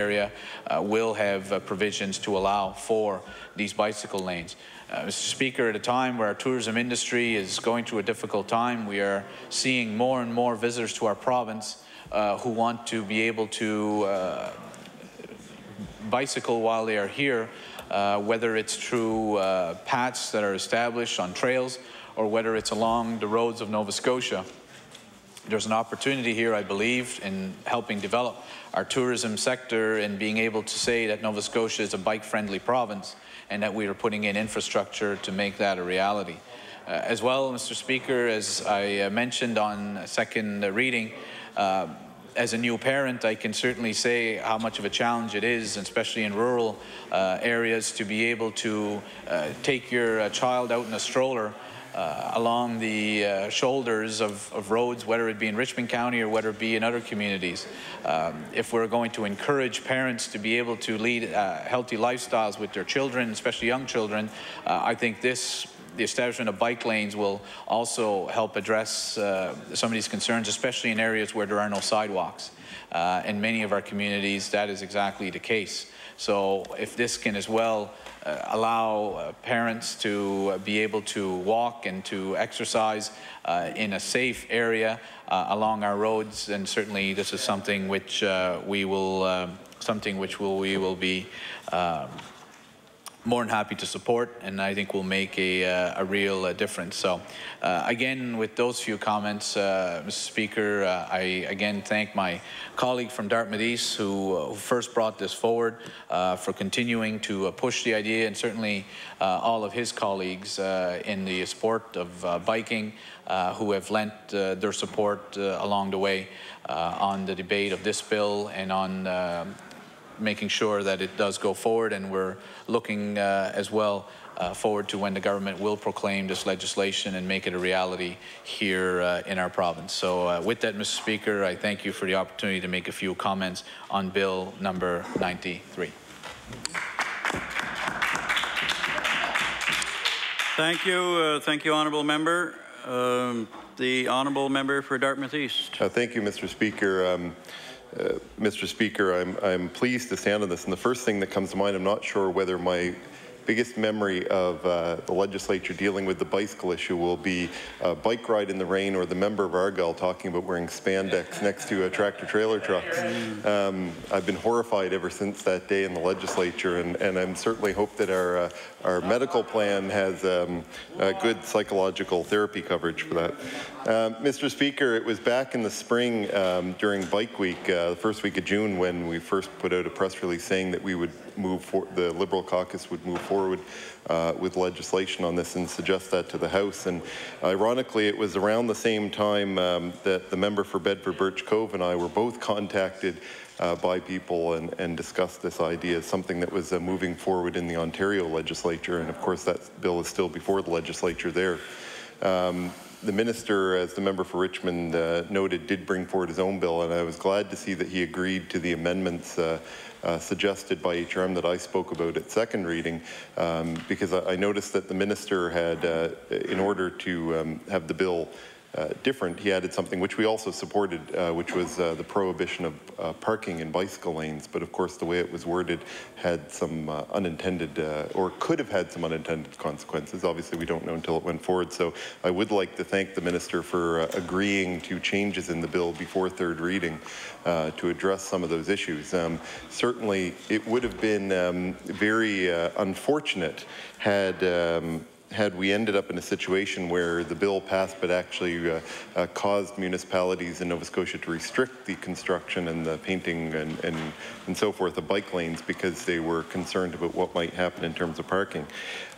area will have provisions to allow for these bicycle lanes. Mr. Speaker, at a time where our tourism industry is going through a difficult time, we are seeing more and more visitors to our province who want to be able to bicycle while they are here, whether it's through paths that are established on trails or whether it's along the roads of Nova Scotia. There's an opportunity here, I believe, in helping develop our tourism sector and being able to say that Nova Scotia is a bike-friendly province and that we are putting in infrastructure to make that a reality. As well, Mr. Speaker, as I mentioned on second reading, as a new parent, I can certainly say how much of a challenge it is, especially in rural areas, to be able to take your child out in a stroller along the shoulders of roads, whether it be in Richmond County or whether it be in other communities. If we're going to encourage parents to be able to lead healthy lifestyles with their children, especially young children, I think the establishment of bike lanes will also help address some of these concerns, especially in areas where there are no sidewalks. In many of our communities, that is exactly the case. So if this can as well allow parents to be able to walk and to exercise in a safe area along our roads, then certainly this is something which we will be more than happy to support, and I think will make a real difference. So again, with those few comments, Mr. Speaker, I again thank my colleague from Dartmouth East who first brought this forward, for continuing to push the idea, and certainly all of his colleagues in the sport of biking who have lent their support along the way on the debate of this bill and on making sure that it does go forward, and we're looking as well forward to when the government will proclaim this legislation and make it a reality here in our province. So with that, Mr. Speaker, I thank you for the opportunity to make a few comments on Bill number 93. Thank you, Honourable Member. The Honourable Member for Dartmouth East. Thank you, Mr. Speaker. Mr. Speaker, I'm pleased to stand on this, and the first thing that comes to mind, I'm not sure whether my biggest memory of the legislature dealing with the bicycle issue will be a bike ride in the rain or the member of Argyle talking about wearing spandex next to tractor-trailer trucks. I've been horrified ever since that day in the legislature, and I certainly hope that our medical plan has good psychological therapy coverage for that. Mr. Speaker, it was back in the spring during Bike Week, the first week of June, when we first put out a press release saying that we would the Liberal caucus would move forward with legislation on this and suggest that to the House. And ironically, it was around the same time that the member for Bedford Birch Cove and I were both contacted by people and discussed this idea as something that was moving forward in the Ontario legislature. And of course, that bill is still before the legislature there. The minister, as the member for Richmond noted, did bring forward his own bill, and I was glad to see that he agreed to the amendments suggested by HRM that I spoke about at second reading, because I noticed that the minister had, in order to have the bill different, he added something which we also supported, which was the prohibition of parking in bicycle lanes. But of course, the way it was worded had some unintended, or could have had some unintended consequences. Obviously, we don't know until it went forward. So I would like to thank the minister for agreeing to changes in the bill before third reading to address some of those issues. Certainly, it would have been very unfortunate had we ended up in a situation where the bill passed but actually caused municipalities in Nova Scotia to restrict the construction and the painting and so forth of bike lanes because they were concerned about what might happen in terms of parking.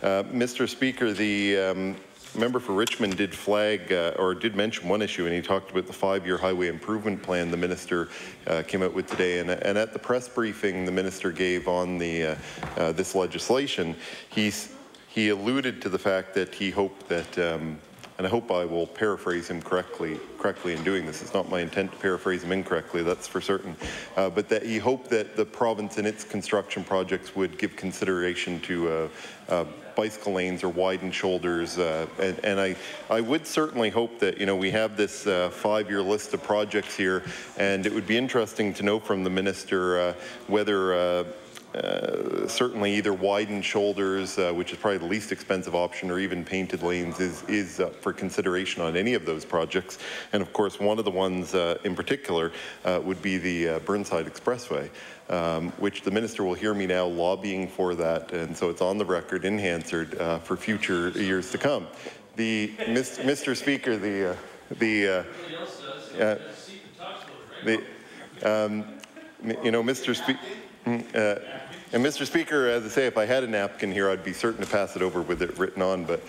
Mr. Speaker, the member for Richmond did flag or did mention one issue, and he talked about the 5-year highway improvement plan the minister came out with today. And at the press briefing the minister gave on this legislation, he alluded to the fact that he hoped that, and I hope I will paraphrase him correctly in doing this. It's not my intent to paraphrase him incorrectly, that's for certain. But that he hoped that the province in its construction projects would give consideration to bicycle lanes or widened shoulders. And I would certainly hope that, you know, we have this 5-year list of projects here, and it would be interesting to know from the Minister whether certainly either widened shoulders, which is probably the least expensive option, or even painted lanes is up for consideration on any of those projects. And of course, one of the ones in particular would be the Burnside Expressway, which the Minister will hear me now lobbying for that, and so it's on the record in Hansard for future years to come. Mr. Speaker, you know, Mr. Speaker. And Mr. Speaker, as I say, if I had a napkin here, I'd be certain to pass it over with it written on. But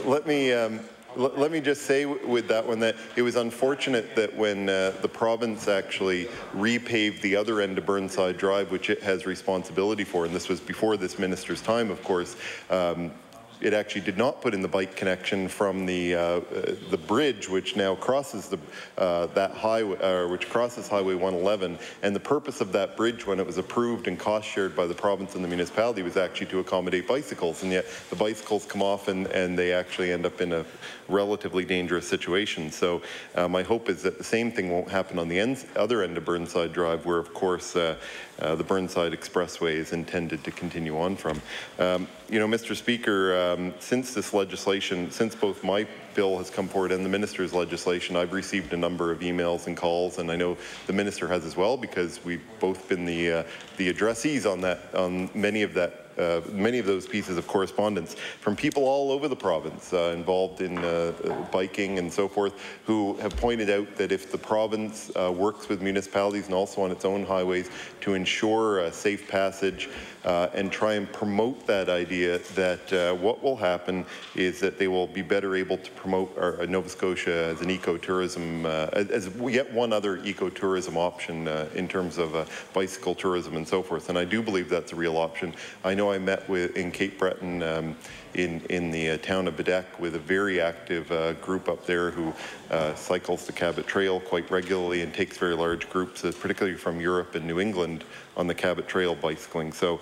let me just say with that one that it was unfortunate that when the province actually repaved the other end of Burnside Drive, which it has responsibility for, and this was before this minister's time, of course, it actually did not put in the bike connection from the bridge, which now crosses that highway, which crosses Highway 111. And the purpose of that bridge, when it was approved and cost shared by the province and the municipality, was actually to accommodate bicycles. And yet the bicycles come off and they actually end up in a relatively dangerous situation. So my hope is that the same thing won't happen on the other end of Burnside Drive, where of course the Burnside Expressway is intended to continue on from. You know, Mr. Speaker, since this legislation, since both my bill has come forward and the Minister's legislation, I've received a number of emails and calls, and I know the Minister has as well, because we've both been the addressees on many of those pieces of correspondence from people all over the province involved in biking and so forth, who have pointed out that if the province works with municipalities and also on its own highways to ensure safe passage and try and promote that idea, that what will happen is that they will be better able to promote Nova Scotia as an ecotourism, as yet one other ecotourism option in terms of bicycle tourism and so forth. And I do believe that's a real option. I know I met in Cape Breton in the town of Bedeck with a very active group up there who cycles the Cabot Trail quite regularly and takes very large groups, particularly from Europe and New England, on the Cabot Trail bicycling. So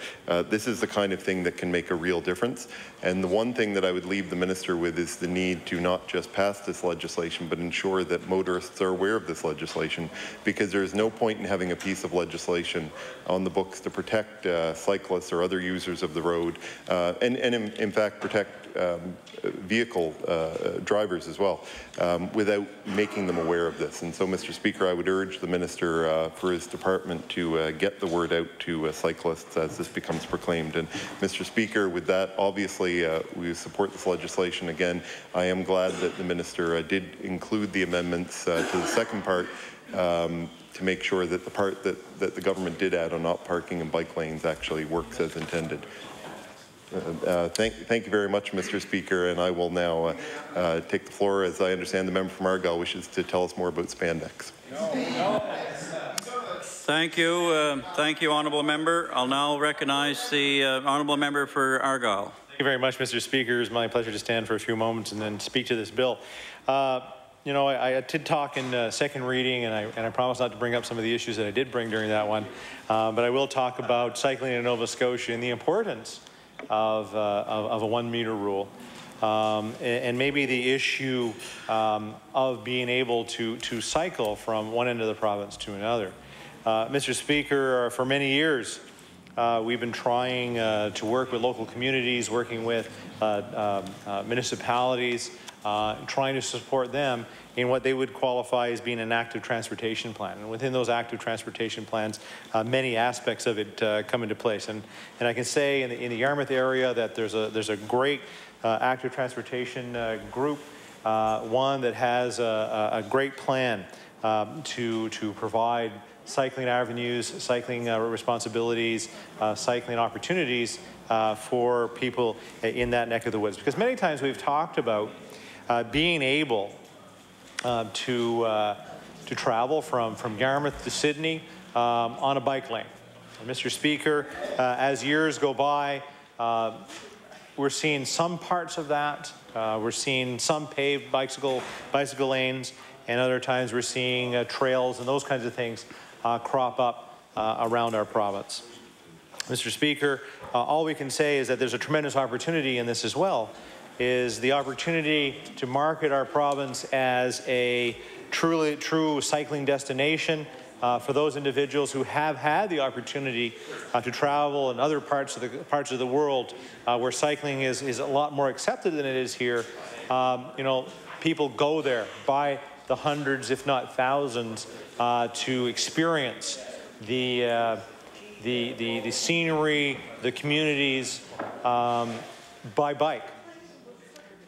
this is the kind of thing that can make a real difference. And the one thing that I would leave the Minister with is the need to not just pass this legislation, but ensure that motorists are aware of this legislation, because there's no point in having a piece of legislation on the books to protect cyclists or other users of the road, and in fact protect vehicle drivers as well, without making them aware of this. And so, Mr. Speaker, I would urge the Minister for his department to get the word out to cyclists as this becomes proclaimed. And Mr. Speaker, with that, obviously we support this legislation. Again, I am glad that the Minister did include the amendments to the second part to make sure that the part that the government did add on not parking and bike lanes actually works as intended. Thank you very much, Mr. Speaker, and I will now take the floor, as I understand the member from Argyle wishes to tell us more about spandex. Thank you, Honourable Member. I'll now recognize the Honourable Member for Argyle. Thank you very much, Mr. Speaker. It's my pleasure to stand for a few moments and then speak to this bill. You know, I did talk in second reading, and I promised not to bring up some of the issues that I did bring during that one, but I will talk about cycling in Nova Scotia and the importance of a 1 meter rule, and maybe the issue of being able to cycle from one end of the province to another. Mr. Speaker, for many years we've been trying to work with local communities, working with municipalities, trying to support them in what they would qualify as being an active transportation plan. And within those active transportation plans, many aspects of it come into place. And I can say in the Yarmouth area that there's a great active transportation group, one that has a great plan to provide cycling avenues, cycling responsibilities, cycling opportunities for people in that neck of the woods. Because many times we've talked about being able to travel from Yarmouth to Sydney on a bike lane. And Mr. Speaker, as years go by, we're seeing some parts of that. We're seeing some paved bicycle lanes, and other times we're seeing trails and those kinds of things crop up around our province. Mr. Speaker, all we can say is that there's a tremendous opportunity in this as well, is the opportunity to market our province as a true cycling destination for those individuals who have had the opportunity to travel in other parts of the world where cycling is a lot more accepted than it is here. You know, people go there by the hundreds, if not thousands, to experience the scenery, the communities by bike.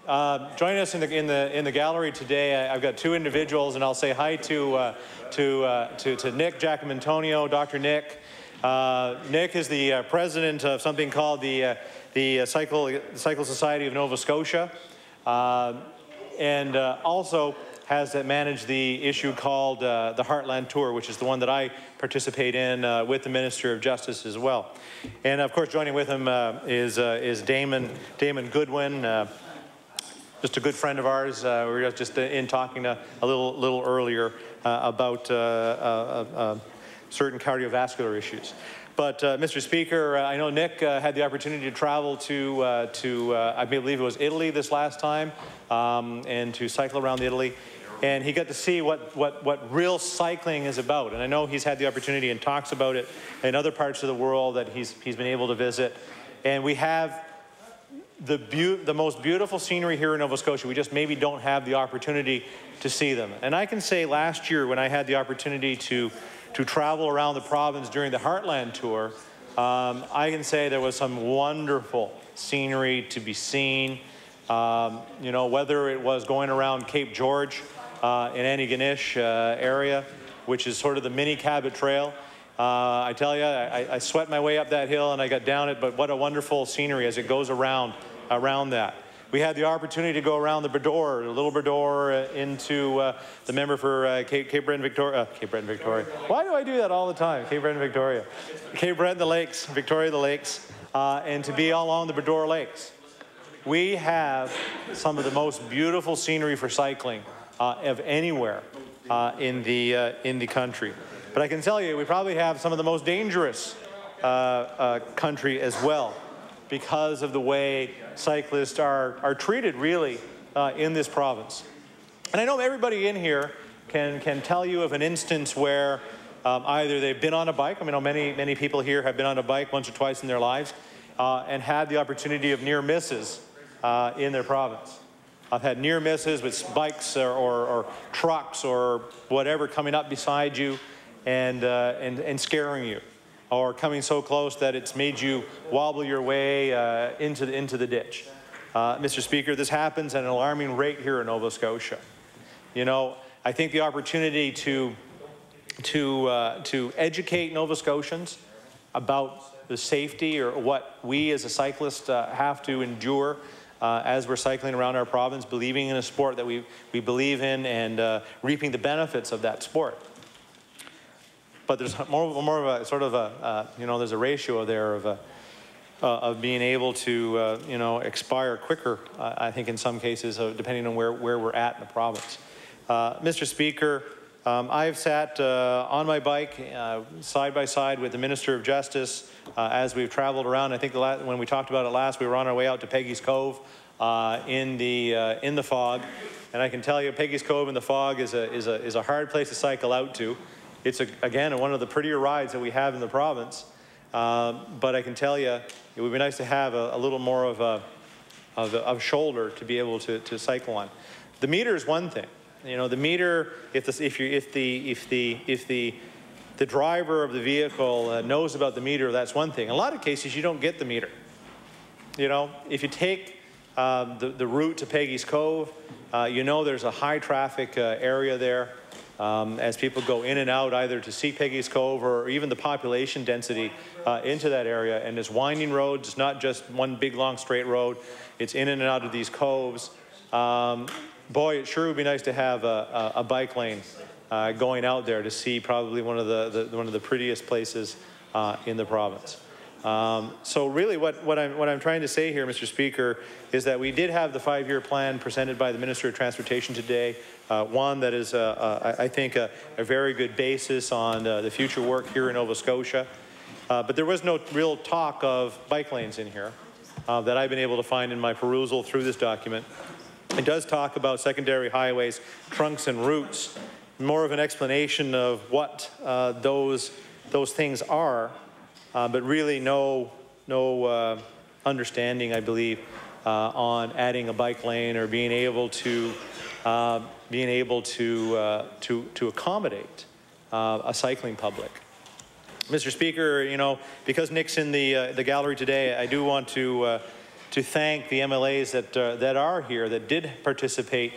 Joining us in the gallery today, I've got two individuals, and I'll say hi to Nick Giacomantonio, Dr. Nick. Nick is the president of something called the Cycle Society of Nova Scotia, and also has managed the issue called the Heartland Tour, which is the one that I participate in with the Minister of Justice as well. And of course, joining with him is Damon Goodwin, just a good friend of ours. We were just in talking a little earlier about certain cardiovascular issues. But Mr. Speaker, I know Nick had the opportunity to travel to I believe it was Italy this last time, and to cycle around Italy. And he got to see what real cycling is about. And I know he's had the opportunity and talks about it in other parts of the world that he's been able to visit. And we have the most beautiful scenery here in Nova Scotia. We just maybe don't have the opportunity to see them. And I can say last year when I had the opportunity to travel around the province during the Heartland Tour, I can say there was some wonderful scenery to be seen. You know, whether it was going around Cape George in Antigonish area, which is sort of the mini Cabot Trail. I tell you, I sweat my way up that hill and I got down it, but what a wonderful scenery as it goes around that. We had the opportunity to go around the Bredor, Little Bredor, into the member for Cape Breton, Victoria. Why do I do that all the time? Cape Breton, Victoria. Cape Breton, the Lakes, Victoria, the Lakes, and to be all along the Bredor Lakes. We have some of the most beautiful scenery for cycling of anywhere in the country. But I can tell you, we probably have some of the most dangerous country as well, because of the way cyclists are treated, really, in this province. And I know everybody in here can tell you of an instance where either they've been on a bike. I mean, many people here have been on a bike once or twice in their lives and had the opportunity of near misses in their province. I've had near misses with bikes or trucks or whatever coming up beside you and scaring you, or coming so close that it's made you wobble your way into the ditch. Mr. Speaker, this happens at an alarming rate here in Nova Scotia. You know, I think the opportunity to educate Nova Scotians about the safety or what we as a cyclist have to endure as we're cycling around our province, believing in a sport that we believe in and reaping the benefits of that sport. But there's more of a sort of a, you know, there's a ratio there of being able to, you know, expire quicker, I think in some cases, depending on where we're at in the province. Mr. Speaker, I've sat on my bike side by side with the Minister of Justice as we've traveled around. I think when we talked about it last, we were on our way out to Peggy's Cove in the fog. And I can tell you, Peggy's Cove in the fog is a hard place to cycle out to. It's, again, one of the prettier rides that we have in the province. But I can tell you, it would be nice to have a little more of a shoulder to be able to cycle on. The meter is one thing. You know, the meter, if the driver of the vehicle knows about the meter, that's one thing. In a lot of cases, you don't get the meter. You know, if you take the route to Peggy's Cove, you know there's a high traffic area there. As people go in and out either to see Peggy's Cove or even the population density into that area. And it's winding roads. It's not just one big long straight road. It's in and out of these coves. Boy, it sure would be nice to have a bike lane going out there to see probably one of the prettiest places in the province. So really what I'm trying to say here, Mr. Speaker, is that we did have the 5-year plan presented by the Minister of Transportation today, one that is, I think, a very good basis on the future work here in Nova Scotia. But there was no real talk of bike lanes in here that I've been able to find in my perusal through this document. It does talk about secondary highways, trunks and routes, more of an explanation of what those things are, but really no understanding, I believe, on adding a bike lane or being able to accommodate a cycling public. Mr. Speaker, you know, because Nick's in the gallery today, I do want to thank the MLAs that are here, that did participate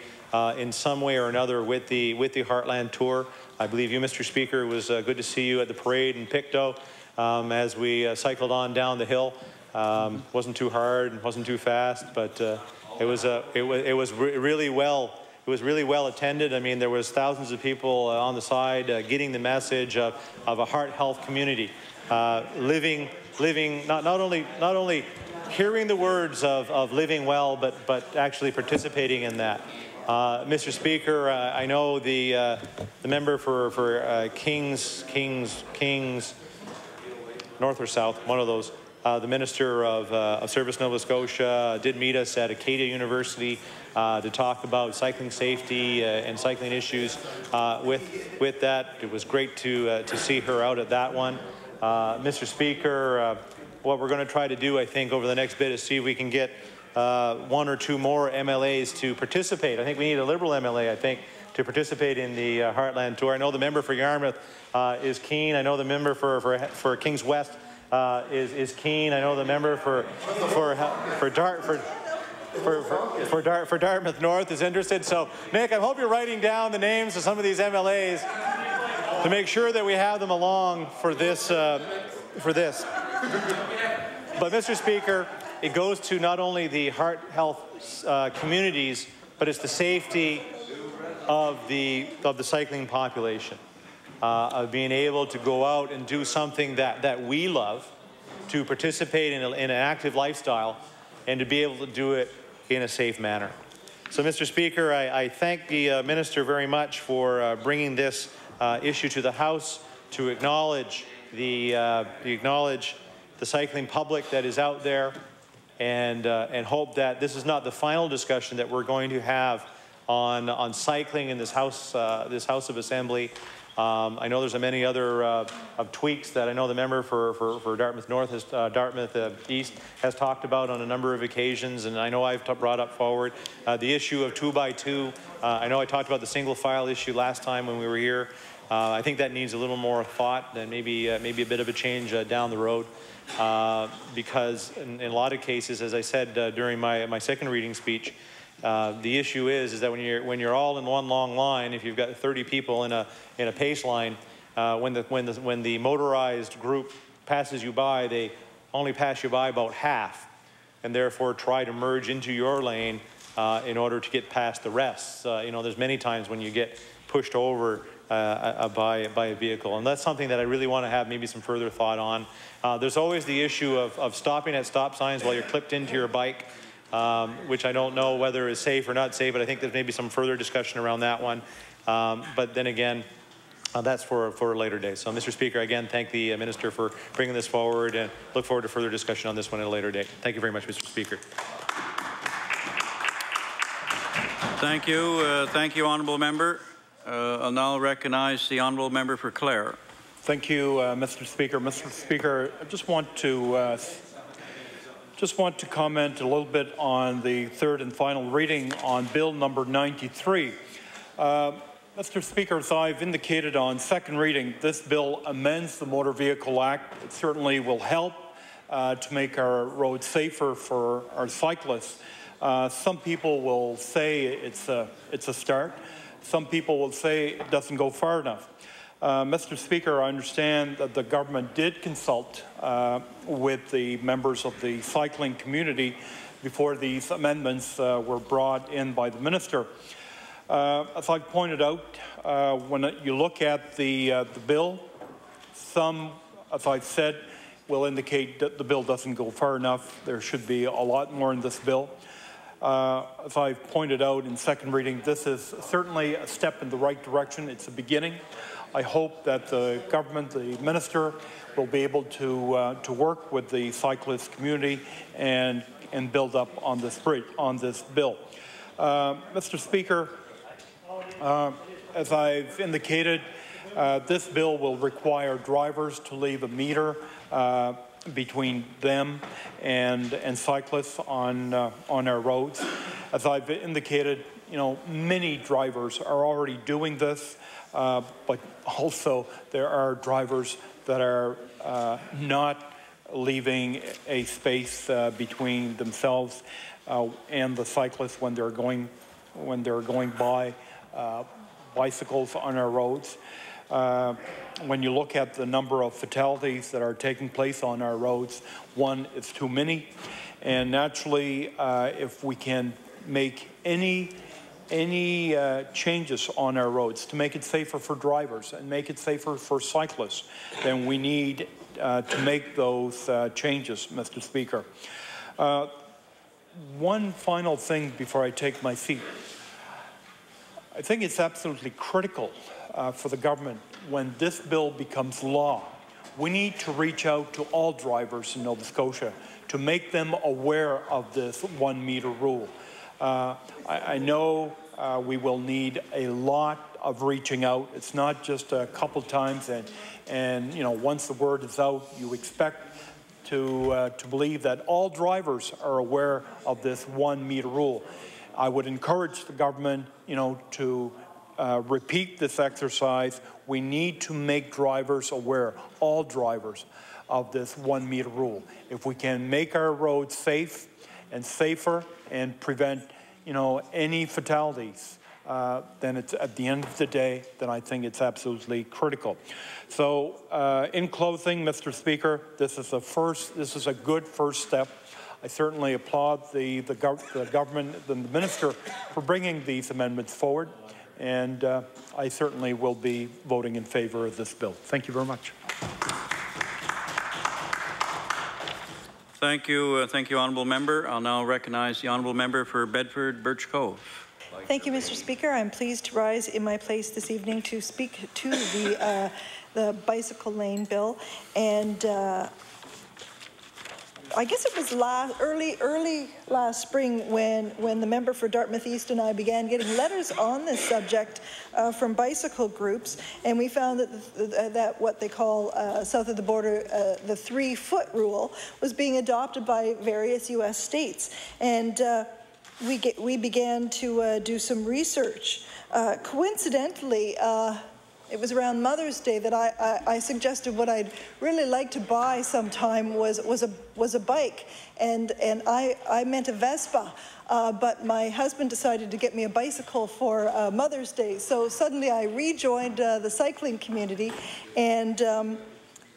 in some way or another with the Heartland Tour. I believe you, Mr. Speaker, it was good to see you at the parade in Pictou as we cycled on down the hill. Wasn't too hard, wasn't too fast, but it was really well. It was really well attended. I mean, there was thousands of people on the side getting the message of a heart health community, living not only hearing the words of living well, but actually participating in that. Mr. Speaker, I know the member for Kings, North or South, one of those. The Minister of Service Nova Scotia did meet us at Acadia University to talk about cycling safety and cycling issues with that. It was great to see her out at that one. Mr. Speaker, what we're going to try to do, I think, over the next bit is see if we can get one or two more MLAs to participate. I think we need a Liberal MLA, I think, to participate in the Heartland Tour. I know the member for Yarmouth is keen. I know the member for Kings West is keen. I know the member for Dartmouth North is interested. So, Nick, I hope you're writing down the names of some of these MLAs to make sure that we have them along for this. But, Mr. Speaker, it goes to not only the heart health communities, but it's the safety of the cycling population. Of being able to go out and do something that we love, to participate in an active lifestyle, and to be able to do it in a safe manner. So, Mr. Speaker, I thank the Minister very much for bringing this issue to the House, to acknowledge the cycling public that is out there, and hope that this is not the final discussion that we're going to have on cycling in this House of Assembly. I know there's many other tweaks that I know the member for Dartmouth North, Dartmouth East, has talked about on a number of occasions, and I know I've brought up forward the issue of 2x2. I know I talked about the single file issue last time when we were here. I think that needs a little more thought and maybe a bit of a change down the road, because in a lot of cases, as I said during my second reading speech, the issue is that when you're all in one long line, if you've got 30 people in a pace line, when the motorized group passes you by, they only pass you by about half, and therefore try to merge into your lane in order to get past the rest. You know, there's many times when you get pushed over by a vehicle, and that's something that I really want to have maybe some further thought on. There's always the issue of stopping at stop signs while you're clipped into your bike. Which I don't know whether is safe or not safe, but I think there's maybe some further discussion around that one. But then again, that's for a later day. So, Mr. Speaker, again, thank the Minister for bringing this forward, and look forward to further discussion on this one at a later date. Thank you very much, Mr. Speaker. Thank you, Honourable Member. I'll now recognize the Honourable Member for Clare. Thank you, Mr. Speaker. Mr. Speaker, I just want to comment a little bit on the third and final reading on Bill number 93. Mr. Speaker, as I've indicated on second reading, this bill amends the Motor Vehicle Act. It certainly will help to make our roads safer for our cyclists. Some people will say it's a start. Some people will say it doesn't go far enough. Mr. Speaker, I understand that the government did consult with the members of the cycling community before these amendments were brought in by the Minister. As I pointed out, when you look at the bill, some, as I've said, will indicate that the bill doesn't go far enough. There should be a lot more in this bill. As I've pointed out in second reading, this is certainly a step in the right direction. It's a beginning. I hope that the government, the minister, will be able to work with the cyclist community and build up on this bill. Mr. Speaker, as I've indicated, this bill will require drivers to leave a meter between them and cyclists on our roads. As I've indicated, many drivers are already doing this, but also there are drivers that are not leaving a space between themselves and the cyclists when they're going by bicycles on our roads. When you look at the number of fatalities that are taking place on our roads, one, it's too many. And naturally, if we can make any changes on our roads to make it safer for drivers and make it safer for cyclists, then we need to make those changes, Mr. Speaker. One final thing before I take my seat. I think it's absolutely critical for the government when this bill becomes law. We need to reach out to all drivers in Nova Scotia to make them aware of this 1 meter rule. I know we will need a lot of reaching out. It's not just a couple times, and once the word is out, you expect to believe that all drivers are aware of this 1 meter rule. I would encourage the government, to repeat this exercise. We need to make drivers aware, all drivers, of this 1 meter rule. If we can make our roads safe and safer and prevent, any fatalities, then it's at the end of the day, then I think it's absolutely critical. So, in closing, Mr. Speaker, this is a good first step. I certainly applaud the government, the minister, for bringing these amendments forward, and I certainly will be voting in favour of this bill. Thank you very much. Thank you, Honourable Member. I'll now recognize the Honourable Member for Bedford Birch Cove. Thank you, Mr. Speaker. I'm pleased to rise in my place this evening to speak to the bicycle lane bill, and I guess it was early last spring when the member for Dartmouth East and I began getting letters on this subject from bicycle groups, and we found that what they call south of the border the 3-foot rule was being adopted by various U.S. states, and we began to do some research. Coincidentally, it was around Mother's Day that I suggested what I'd really like to buy sometime was a bike, and I meant a Vespa, but my husband decided to get me a bicycle for Mother's Day. So suddenly I rejoined the cycling community, and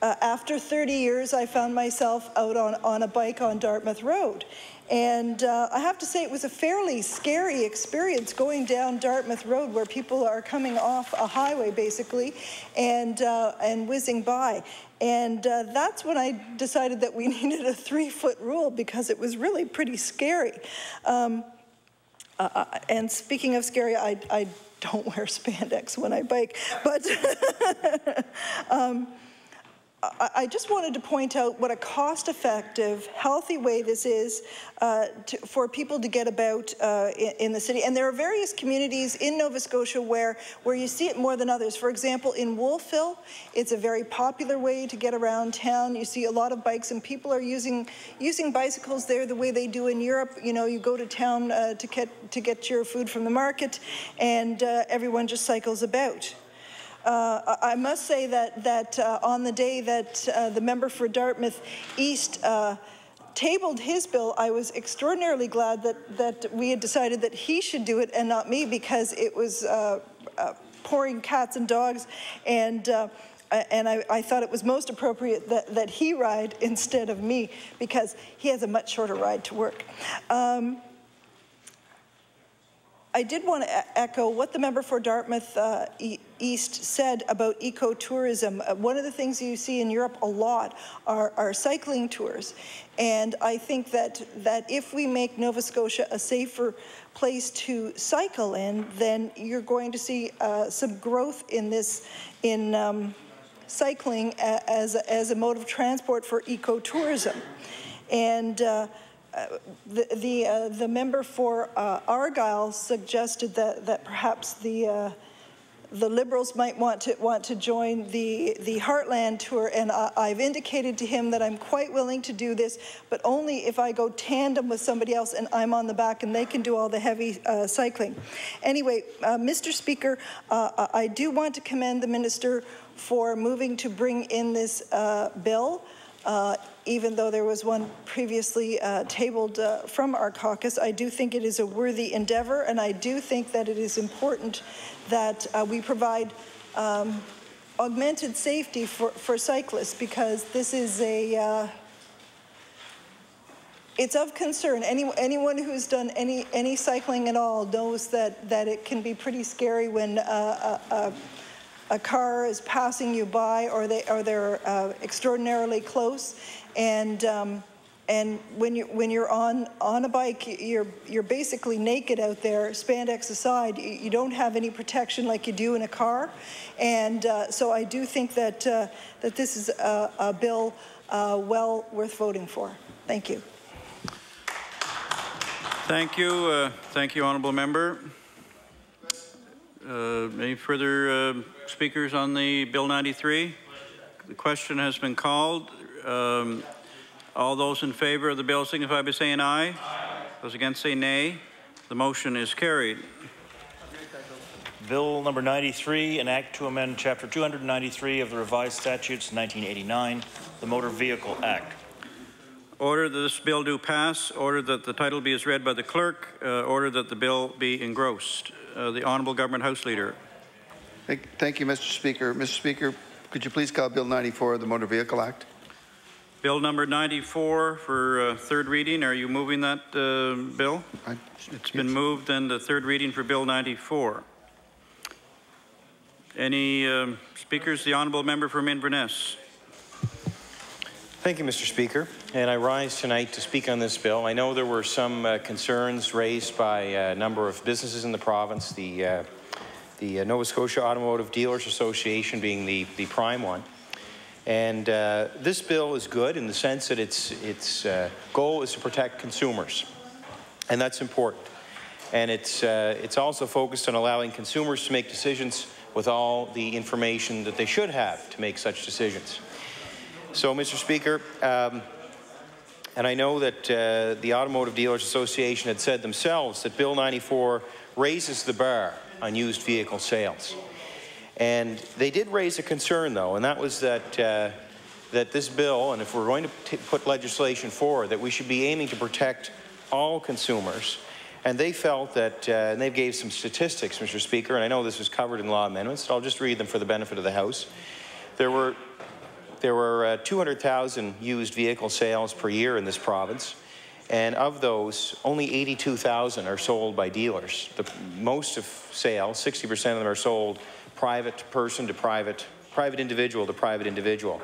after 30 years I found myself out on a bike on Dartmouth Road. And I have to say it was a fairly scary experience going down Dartmouth Road where people are coming off a highway basically and whizzing by. And that's when I decided that we needed a 3-foot rule because it was really pretty scary. And speaking of scary, I don't wear spandex when I bike, but I just wanted to point out what a cost-effective, healthy way this is for people to get about in the city. And there are various communities in Nova Scotia where you see it more than others. For example, in Wolfville, it's a very popular way to get around town. You see a lot of bikes, and people are using bicycles there the way they do in Europe. You go to town to get your food from the market, and everyone just cycles about. I must say that on the day that the member for Dartmouth East tabled his bill, I was extraordinarily glad that we had decided that he should do it and not me, because it was pouring cats and dogs, and I thought it was most appropriate that he ride instead of me, because he has a much shorter ride to work. I did want to echo what the member for Dartmouth East said about ecotourism. One of the things you see in Europe a lot are cycling tours. And I think that if we make Nova Scotia a safer place to cycle in, then you're going to see some growth in this, in cycling as a mode of transport for ecotourism. And the member for Argyle suggested that perhaps the Liberals might want to join the Heartland tour, and I've indicated to him that I'm quite willing to do this, but only if I go tandem with somebody else and I'm on the back and they can do all the heavy cycling. Anyway, Mr. Speaker, I do want to commend the minister for moving to bring in this bill. Even though there was one previously tabled from our caucus, I do think it is a worthy endeavor, and I do think that it is important that we provide augmented safety for cyclists, because this is it's of concern. Anyone who's done any cycling at all knows that it can be pretty scary when a car is passing you by, or they're extraordinarily close, and when you're on a bike, you're basically naked out there, spandex aside. You don't have any protection like you do in a car, and so I do think that that this is a bill well worth voting for. Thank you. Thank you, honourable member. Any further speakers on the Bill 93? The question has been called. All those in favour of the bill signify by saying aye. Aye. Those against say nay. The motion is carried. Bill number 93, an act to amend Chapter 293 of the Revised Statutes 1989, the Motor Vehicle Act. Order that this bill do pass. Order that the title be as read by the clerk. Order that the bill be engrossed. The Honourable Government House Leader. Thank you, Mr. Speaker. Mr. Speaker, could you please call Bill 94 the Motor Vehicle Act? Bill number 94 for third reading. Are you moving that bill? It's been moved, and the third reading for Bill 94. Any speakers? The Honourable Member for Inverness. Thank you, Mr. Speaker. And I rise tonight to speak on this bill. I know there were some concerns raised by a number of businesses in the province, the Nova Scotia Automotive Dealers Association being the prime one. And this bill is good in the sense that its goal is to protect consumers, and that's important. And it's also focused on allowing consumers to make decisions with all the information that they should have to make such decisions. So, Mr. Speaker, and I know that the Automotive Dealers Association had said themselves that Bill 94 raises the bar on used vehicle sales. And they did raise a concern, though, and that was that that this bill, and if we're going to put legislation forward, that we should be aiming to protect all consumers. And they felt that, and they gave some statistics, Mr. Speaker, and I know this was covered in law amendments, so I'll just read them for the benefit of the House. There were 200,000 used vehicle sales per year in this province, and of those, only 82,000 are sold by dealers. Most of sales, 60% of them, are sold private person to private individual to private individual.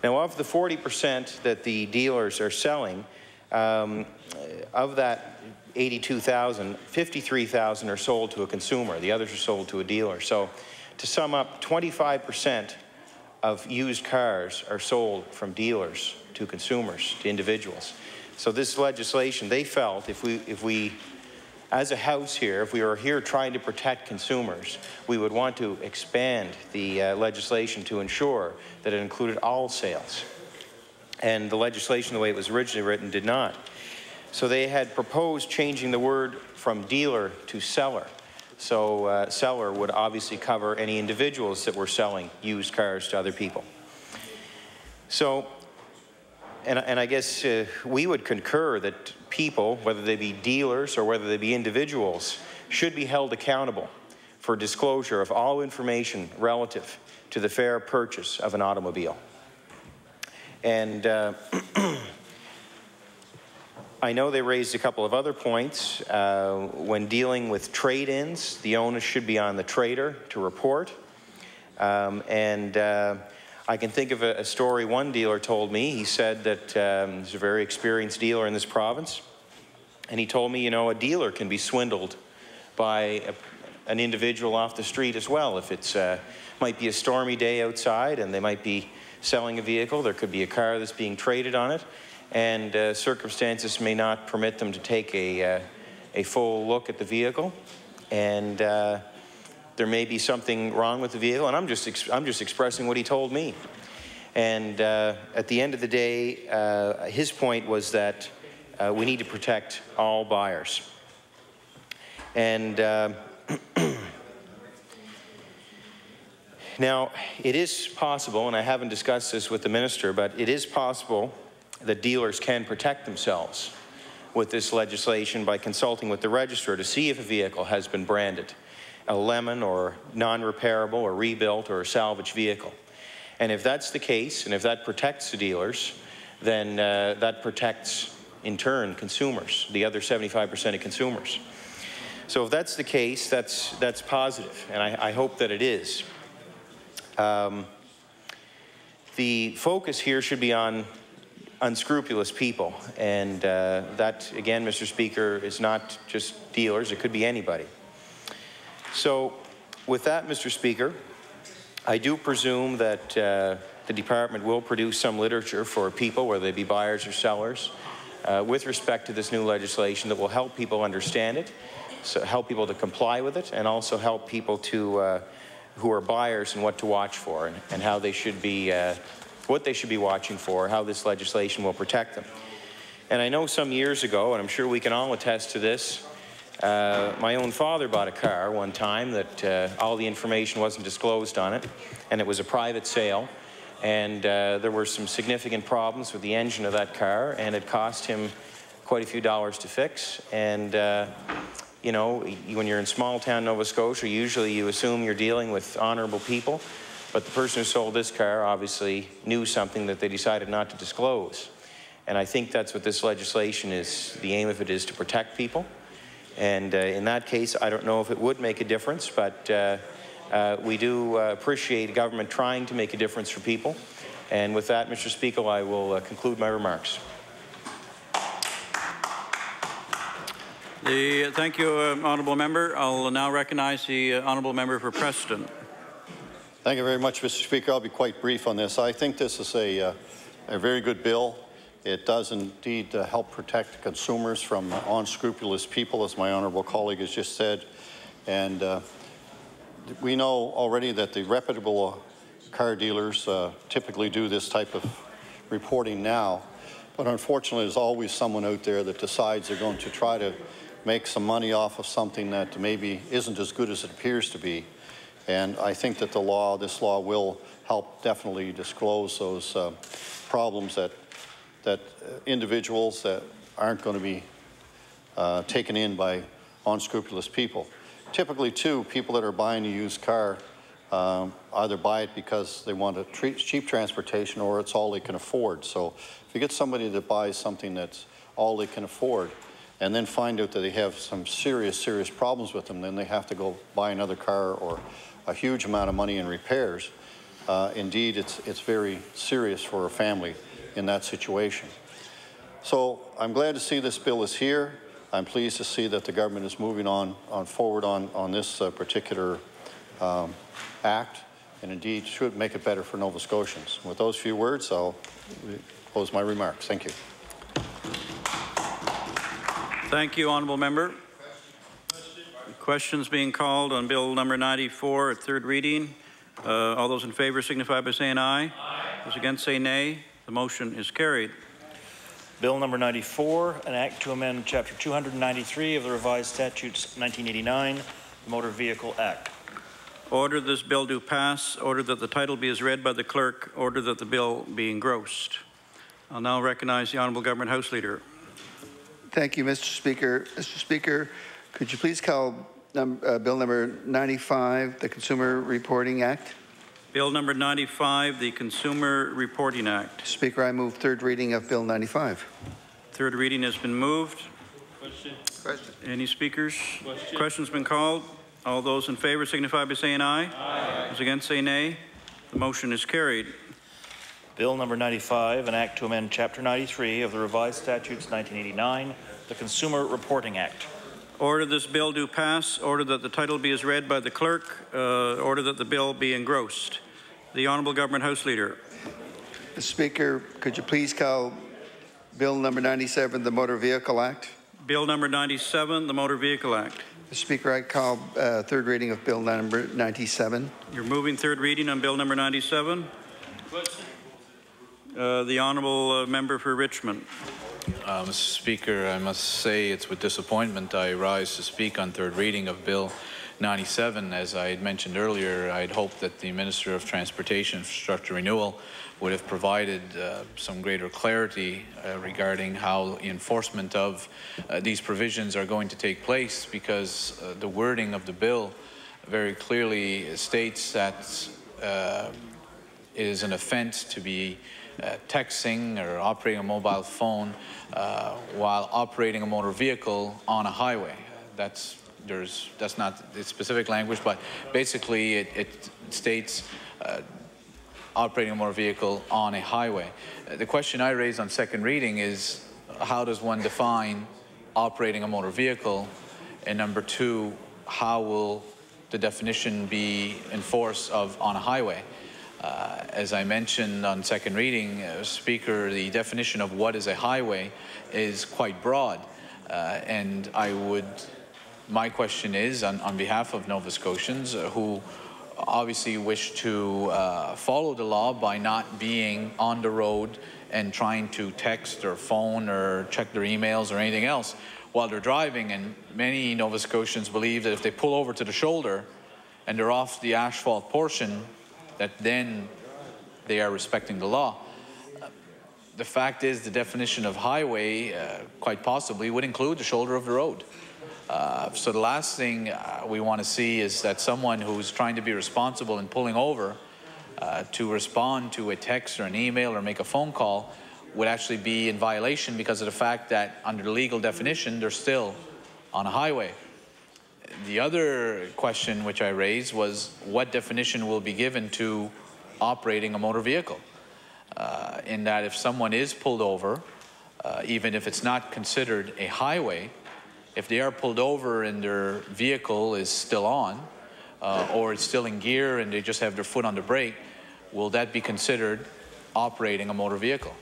Now, of the 40% that the dealers are selling, of that 82,000, 53,000 are sold to a consumer. The others are sold to a dealer. So, to sum up, 25% of used cars are sold from dealers to consumers, to individuals. So this legislation, they felt, if we as a House here, if we were here trying to protect consumers, we would want to expand the legislation to ensure that it included all sales. And the legislation, the way it was originally written, did not. So they had proposed changing the word from dealer to seller. So seller would obviously cover any individuals that were selling used cars to other people. So, and I guess we would concur that people, whether they be dealers or whether they be individuals, should be held accountable for disclosure of all information relative to the fair purchase of an automobile. And I know they raised a couple of other points. When dealing with trade-ins, the onus should be on the trader to report. I can think of a story one dealer told me. He said that he's a very experienced dealer in this province. And he told me, you know, a dealer can be swindled by an individual off the street as well. If it's might be a stormy day outside and they might be selling a vehicle, there could be a car that's being traded on it, and circumstances may not permit them to take a full look at the vehicle, and there may be something wrong with the vehicle, and I'm just expressing what he told me. And at the end of the day, his point was that we need to protect all buyers. And now, it is possible, and I haven't discussed this with the minister, but it is possible that dealers can protect themselves with this legislation by consulting with the registrar to see if a vehicle has been branded a lemon or non-repairable or rebuilt or a salvage vehicle. And if that's the case, and if that protects the dealers, then that protects, in turn, consumers, the other 75% of consumers. So if that's the case, that's positive, and I hope that it is. The focus here should be on unscrupulous people, and that, again, Mr. Speaker, is not just dealers, it could be anybody. So with that, Mr. Speaker, I do presume that the department will produce some literature for people, whether they be buyers or sellers, with respect to this new legislation that will help people understand it, so help people to comply with it, and also help people to who are buyers and what to watch for, and how they should be, what they should be watching for, how this legislation will protect them. And I know some years ago, and I'm sure we can all attest to this, my own father bought a car one time that all the information wasn't disclosed on it, and it was a private sale, and there were some significant problems with the engine of that car, and it cost him quite a few dollars to fix. And you know, when you're in small town Nova Scotia, usually you assume you're dealing with honorable people, but the person who sold this car obviously knew something that they decided not to disclose. And I think that's what this legislation is, the aim of it is to protect people. And in that case, I don't know if it would make a difference, but we do appreciate government trying to make a difference for people. And with that, Mr. Speaker, I will conclude my remarks. Thank you, Honourable Member. I'll now recognize the Honourable Member for Preston. Thank you very much, Mr. Speaker. I'll be quite brief on this. I think this is a very good bill. It does indeed help protect consumers from unscrupulous people, as my honourable colleague has just said. And we know already that the reputable car dealers typically do this type of reporting now. But unfortunately, there's always someone out there that decides they're going to try to make some money off of something that maybe isn't as good as it appears to be. And I think that this law will help definitely disclose those problems that individuals that aren't going to be taken in by unscrupulous people. Typically, too, people that are buying a used car either buy it because they want a cheap transportation, or it's all they can afford. So if you get somebody that buys something that's all they can afford, and then find out that they have some serious problems with them, then they have to go buy another car or a huge amount of money in repairs. Indeed, it's very serious for a family in that situation. So I'm glad to see this bill is here. I'm pleased to see that the government is moving forward on this particular act, and indeed should make it better for Nova Scotians. With those few words, I'll close my remarks. Thank you. Thank you, Honourable Member. Questions being called on Bill number 94 at third reading. All those in favour signify by saying aye. Aye. Those against say nay. The motion is carried. Bill number 94, an act to amend Chapter 293 of the Revised Statutes 1989, the Motor Vehicle Act. Order this bill do pass. Order that the title be as read by the clerk. Order that the bill be engrossed. I'll now recognize the Honourable Government House Leader. Thank you, Mr. Speaker. Mr. Speaker, could you please call Bill number 95, the Consumer Reporting Act? Bill number 95, the Consumer Reporting Act. Speaker, I move third reading of Bill 95. Third reading has been moved. Question. Any speakers? Question's been called. All those in favor signify by saying aye. Aye. Those against say nay. The motion is carried. Bill number 95, an act to amend Chapter 93 of the Revised Statutes 1989, the Consumer Reporting Act. Order this bill do pass. Order that the title be as read by the clerk. Order that the bill be engrossed. The Honourable Government House Leader. Mr. Speaker, could you please call Bill number 97, the Motor Vehicle Act? Bill number 97, the Motor Vehicle Act. Mr. Speaker, I call third reading of Bill number 97. You're moving third reading on Bill number 97. The Honourable Member for Richmond. Mr. Speaker, I must say it's with disappointment I rise to speak on third reading of Bill 97. As I had mentioned earlier, I'd hoped that the Minister of Transportation and Infrastructure Renewal would have provided some greater clarity regarding how the enforcement of these provisions are going to take place, because the wording of the bill very clearly states that it is an offence to be texting or operating a mobile phone while operating a motor vehicle on a highway. That's not the specific language, but basically it states operating a motor vehicle on a highway. The question I raised on second reading is, how does one define operating a motor vehicle? And number two, how will the definition be enforced of on a highway? As I mentioned on second reading, Speaker, the definition of what is a highway is quite broad. And my question is, on behalf of Nova Scotians who obviously wish to follow the law by not being on the road and trying to text or phone or check their emails or anything else while they're driving, and many Nova Scotians believe that if they pull over to the shoulder and they're off the asphalt portion, that then they are respecting the law. The fact is, the definition of highway quite possibly would include the shoulder of the road. So the last thing we want to see is that someone who's trying to be responsible in pulling over to respond to a text or an email or make a phone call would actually be in violation because of the fact that under the legal definition they're still on a highway. The other question which I raised was, what definition will be given to operating a motor vehicle? In that if someone is pulled over, even if it's not considered a highway, if they are pulled over and their vehicle is still on, or it's still in gear and they just have their foot on the brake, will that be considered operating a motor vehicle?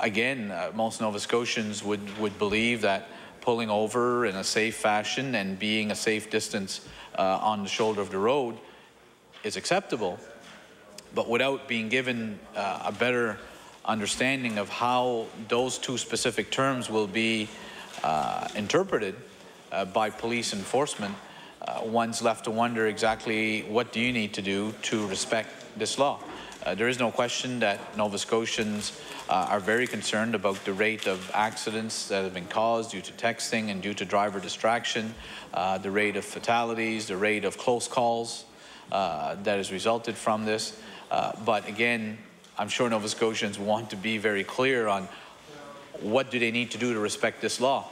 Again, most Nova Scotians would believe that pulling over in a safe fashion and being a safe distance on the shoulder of the road is acceptable, but without being given a better understanding of how those two specific terms will be interpreted by police enforcement, one's left to wonder exactly what do you need to do to respect this law. There is no question that Nova Scotians are very concerned about the rate of accidents that have been caused due to texting and due to driver distraction, the rate of fatalities, the rate of close calls that has resulted from this. But again, I'm sure Nova Scotians want to be very clear on what do they need to do to respect this law.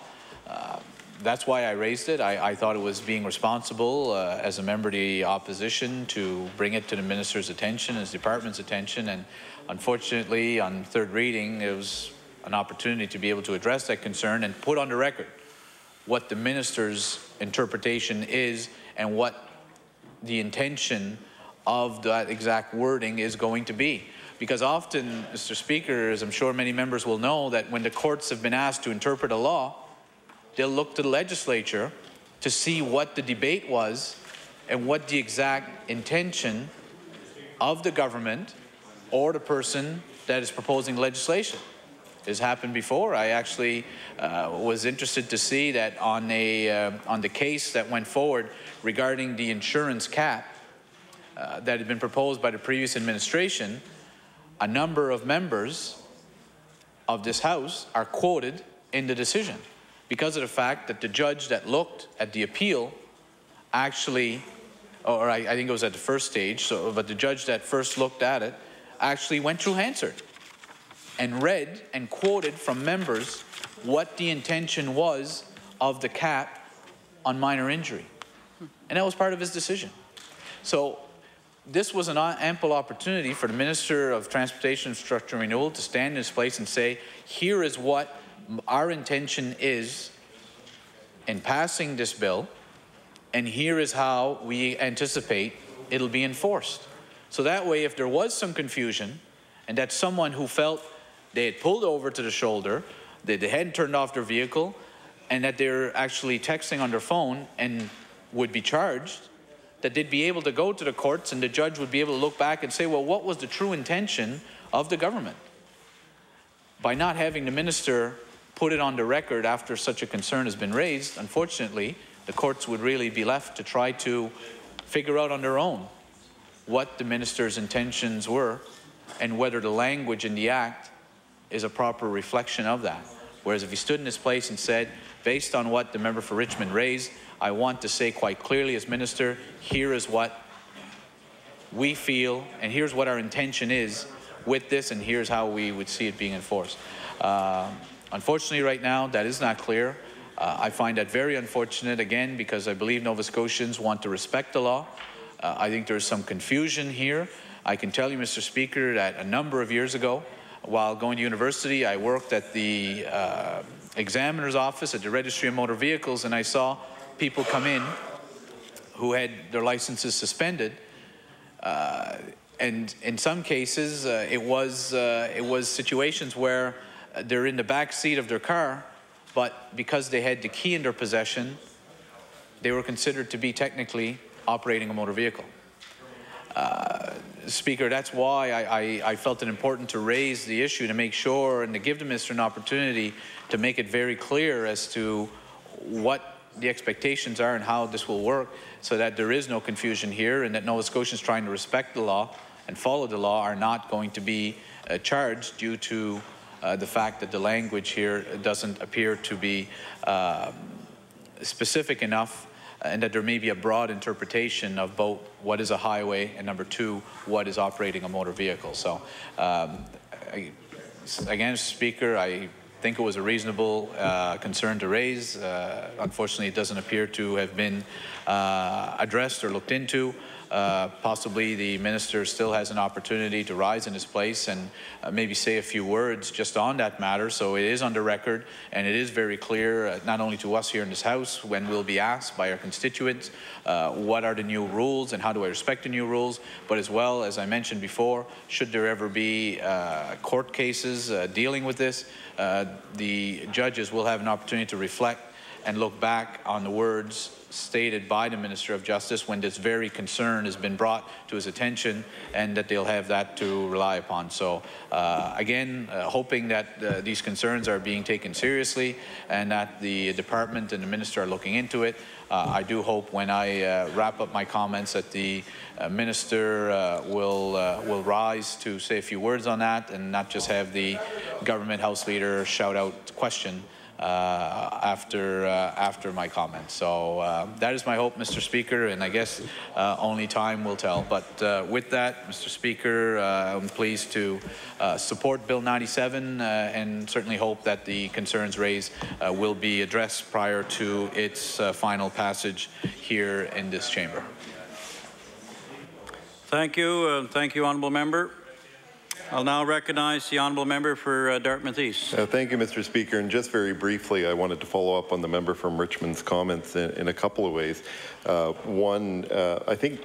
That's why I raised it. I thought it was being responsible as a member of the opposition to bring it to the minister's attention, his department's attention, and unfortunately on third reading it was an opportunity to be able to address that concern and put on the record what the minister's interpretation is and what the intention of that exact wording is going to be. Because often, Mr. Speaker, as I'm sure many members will know, that when the courts have been asked to interpret a law, they'll look to the legislature to see what the debate was and what the exact intention of the government or the person that is proposing legislation. This happened before. I actually was interested to see that on the case that went forward regarding the insurance cap that had been proposed by the previous administration, a number of members of this House are quoted in the decision because of the fact that the judge that looked at the appeal actually, or I think it was at the first stage, but the judge that first looked at it actually went through Hansard and read and quoted from members what the intention was of the cap on minor injury. And that was part of his decision. So this was an ample opportunity for the Minister of Transportation, Infrastructure and Renewal to stand in his place and say, here is what our intention is in passing this bill, and here is how we anticipate it'll be enforced. So that way, if there was some confusion, and that someone who felt they had pulled over to the shoulder, that they hadn't turned off their vehicle, and that they're actually texting on their phone and would be charged, that they'd be able to go to the courts and the judge would be able to look back and say, well, what was the true intention of the government? By not having the minister put it on the record after such a concern has been raised, unfortunately, the courts would really be left to try to figure out on their own what the minister's intentions were and whether the language in the Act is a proper reflection of that. Whereas if he stood in his place and said, based on what the member for Richmond raised, I want to say quite clearly as minister, here is what we feel and here's what our intention is with this, and here's how we would see it being enforced. Unfortunately right now that is not clear. I find that very unfortunate, again, because I believe Nova Scotians want to respect the law. I think there's some confusion here. I can tell you, Mr. Speaker, that a number of years ago, while going to university, I worked at the examiner's office at the Registry of Motor Vehicles, and I saw people come in who had their licenses suspended. And in some cases, it was situations where they're in the back seat of their car, but because they had the key in their possession, they were considered to be technically operating a motor vehicle. Speaker, that's why I felt it important to raise the issue, to make sure and to give the minister an opportunity to make it very clear as to what the expectations are and how this will work, so that there is no confusion here and that Nova Scotians trying to respect the law and follow the law are not going to be charged due to the fact that the language here doesn't appear to be specific enough, and that there may be a broad interpretation of both what is a highway and, number two, what is operating a motor vehicle. So again, Mr. Speaker, I think it was a reasonable concern to raise. Unfortunately, it doesn't appear to have been addressed or looked into. Possibly the minister still has an opportunity to rise in his place and maybe say a few words just on that matter, so it is on the record and it is very clear, not only to us here in this House when we'll be asked by our constituents what are the new rules and how do I respect the new rules, but as well, as I mentioned before, should there ever be court cases dealing with this, the judges will have an opportunity to reflect and look back on the words stated by the Minister of Justice when this very concern has been brought to his attention, and that they'll have that to rely upon. So again, hoping that these concerns are being taken seriously and that the department and the minister are looking into it. I do hope when I wrap up my comments that the minister will rise to say a few words on that and not just have the government House leader shout out question after my comments. So that is my hope, Mr. Speaker, and I guess only time will tell. But with that, Mr. Speaker, I'm pleased to support Bill 97 and certainly hope that the concerns raised will be addressed prior to its final passage here in this chamber. Thank you. Thank you, Honourable Member. I'll now recognize the Honourable Member for Dartmouth East. Thank you, Mr. Speaker. And just very briefly, I wanted to follow up on the member from Richmond's comments in a couple of ways. One, I think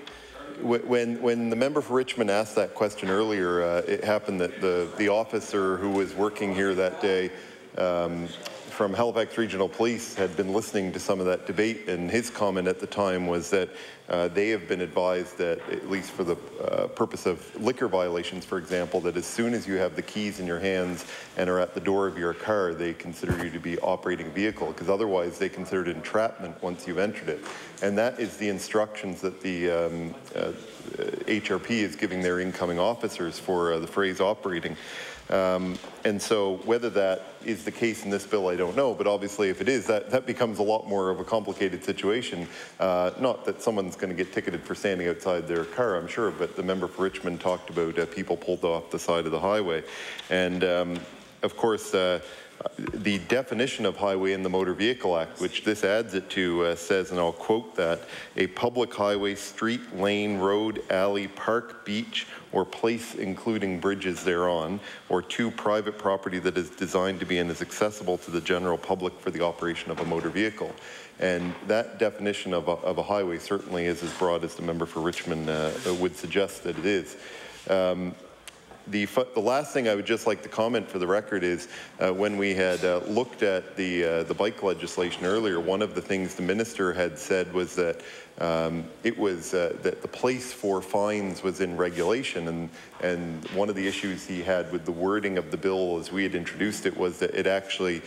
when the member for Richmond asked that question earlier, it happened that the officer who was working here that day from Halifax Regional Police had been listening to some of that debate, and his comment at the time was that they have been advised that, at least for the purpose of liquor violations, for example, that as soon as you have the keys in your hands and are at the door of your car, they consider you to be operating a vehicle, because otherwise they consider it entrapment once you've entered it. And that is the instructions that the HRP is giving their incoming officers for the phrase operating. And so whether that is the case in this bill, I don't know, but obviously if it is, that becomes a lot more of a complicated situation. Not that someone's going to get ticketed for standing outside their car, I'm sure, but the member for Richmond talked about people pulled off the side of the highway. And of course, the definition of highway in the Motor Vehicle Act, which this adds it to, says, and I'll quote that, a public highway, street, lane, road, alley, park, beach, or place including bridges thereon, or two, private property that is designed to be and is accessible to the general public for the operation of a motor vehicle. And that definition of a highway certainly is as broad as the member for Richmond would suggest that it is. The last thing I would just like to comment for the record is when we had looked at the bike legislation earlier, one of the things the minister had said was that it was that the place for fines was in regulation, and one of the issues he had with the wording of the bill as we had introduced it was that it actually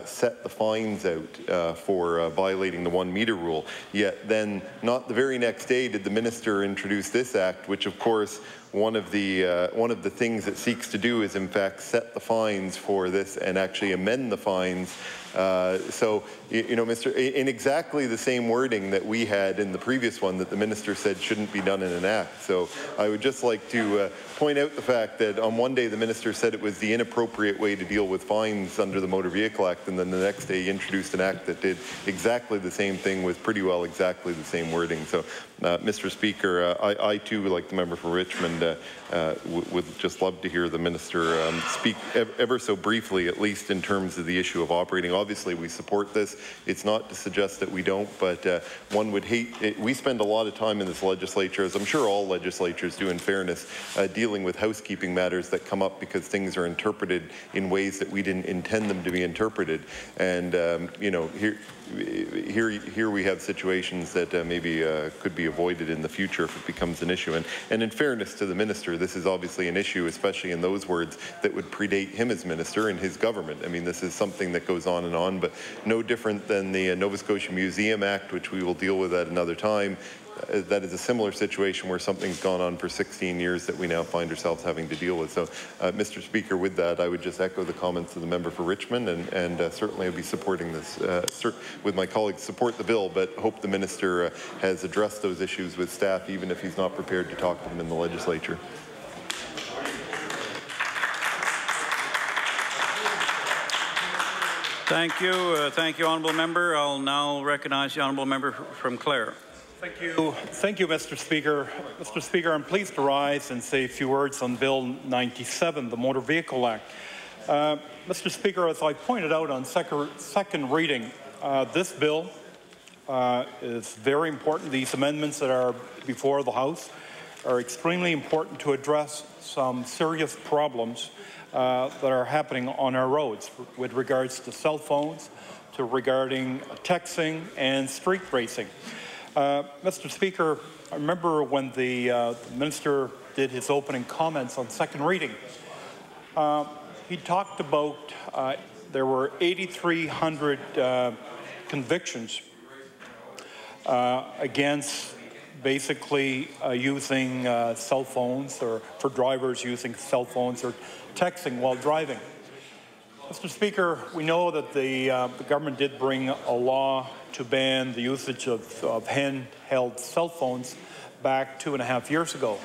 set the fines out for violating the 1 meter rule. Yet then, not the very next day did the minister introduce this act, which of course one of the things it seeks to do is in fact set the fines for this and actually amend the fines. So, you know, in exactly the same wording that we had in the previous one that the minister said shouldn't be done in an act. So I would just like to point out the fact that on one day the minister said it was the inappropriate way to deal with fines under the Motor Vehicle Act, and then the next day he introduced an act that did exactly the same thing with pretty well exactly the same wording. So, Mr. Speaker, I too, like the member for Richmond, would just love to hear the minister speak ever so briefly, at least in terms of the issue of operating. Obviously, we support this. It's not to suggest that we don't, but one would hate it. We spend a lot of time in this legislature, as I'm sure all legislatures do in fairness, dealing with housekeeping matters that come up because things are interpreted in ways that we didn't intend them to be interpreted. And, you know, here we have situations that maybe could be avoided in the future if it becomes an issue. And in fairness to the minister, this is obviously an issue, especially in those words, that would predate him as minister and his government. I mean, this is something that goes on and on, but no different than the Nova Scotia Museum Act, which we will deal with at another time. That is a similar situation where something's gone on for 16 years that we now find ourselves having to deal with. So, Mr. Speaker, with that, I would just echo the comments of the member for Richmond, and certainly I'll be supporting this, with my colleagues, support the bill, but hope the minister has addressed those issues with staff, even if he's not prepared to talk to them in the legislature. Thank you, honourable member. I'll now recognize the honourable member from Clare. Thank you, Mr. Speaker. Mr. Speaker, I'm pleased to rise and say a few words on Bill 97, the Motor Vehicle Act. Mr. Speaker, as I pointed out on second reading, this bill is very important. These amendments that are before the House are extremely important to address some serious problems that are happening on our roads with regards to cell phones, regarding texting and street racing. Mr. Speaker, I remember when the minister did his opening comments on second reading, he talked about there were 8,300 convictions against basically using cell phones, or for drivers using cell phones or texting while driving. Mr. Speaker, we know that the government did bring a law to ban the usage of handheld cell phones back 2.5 years ago.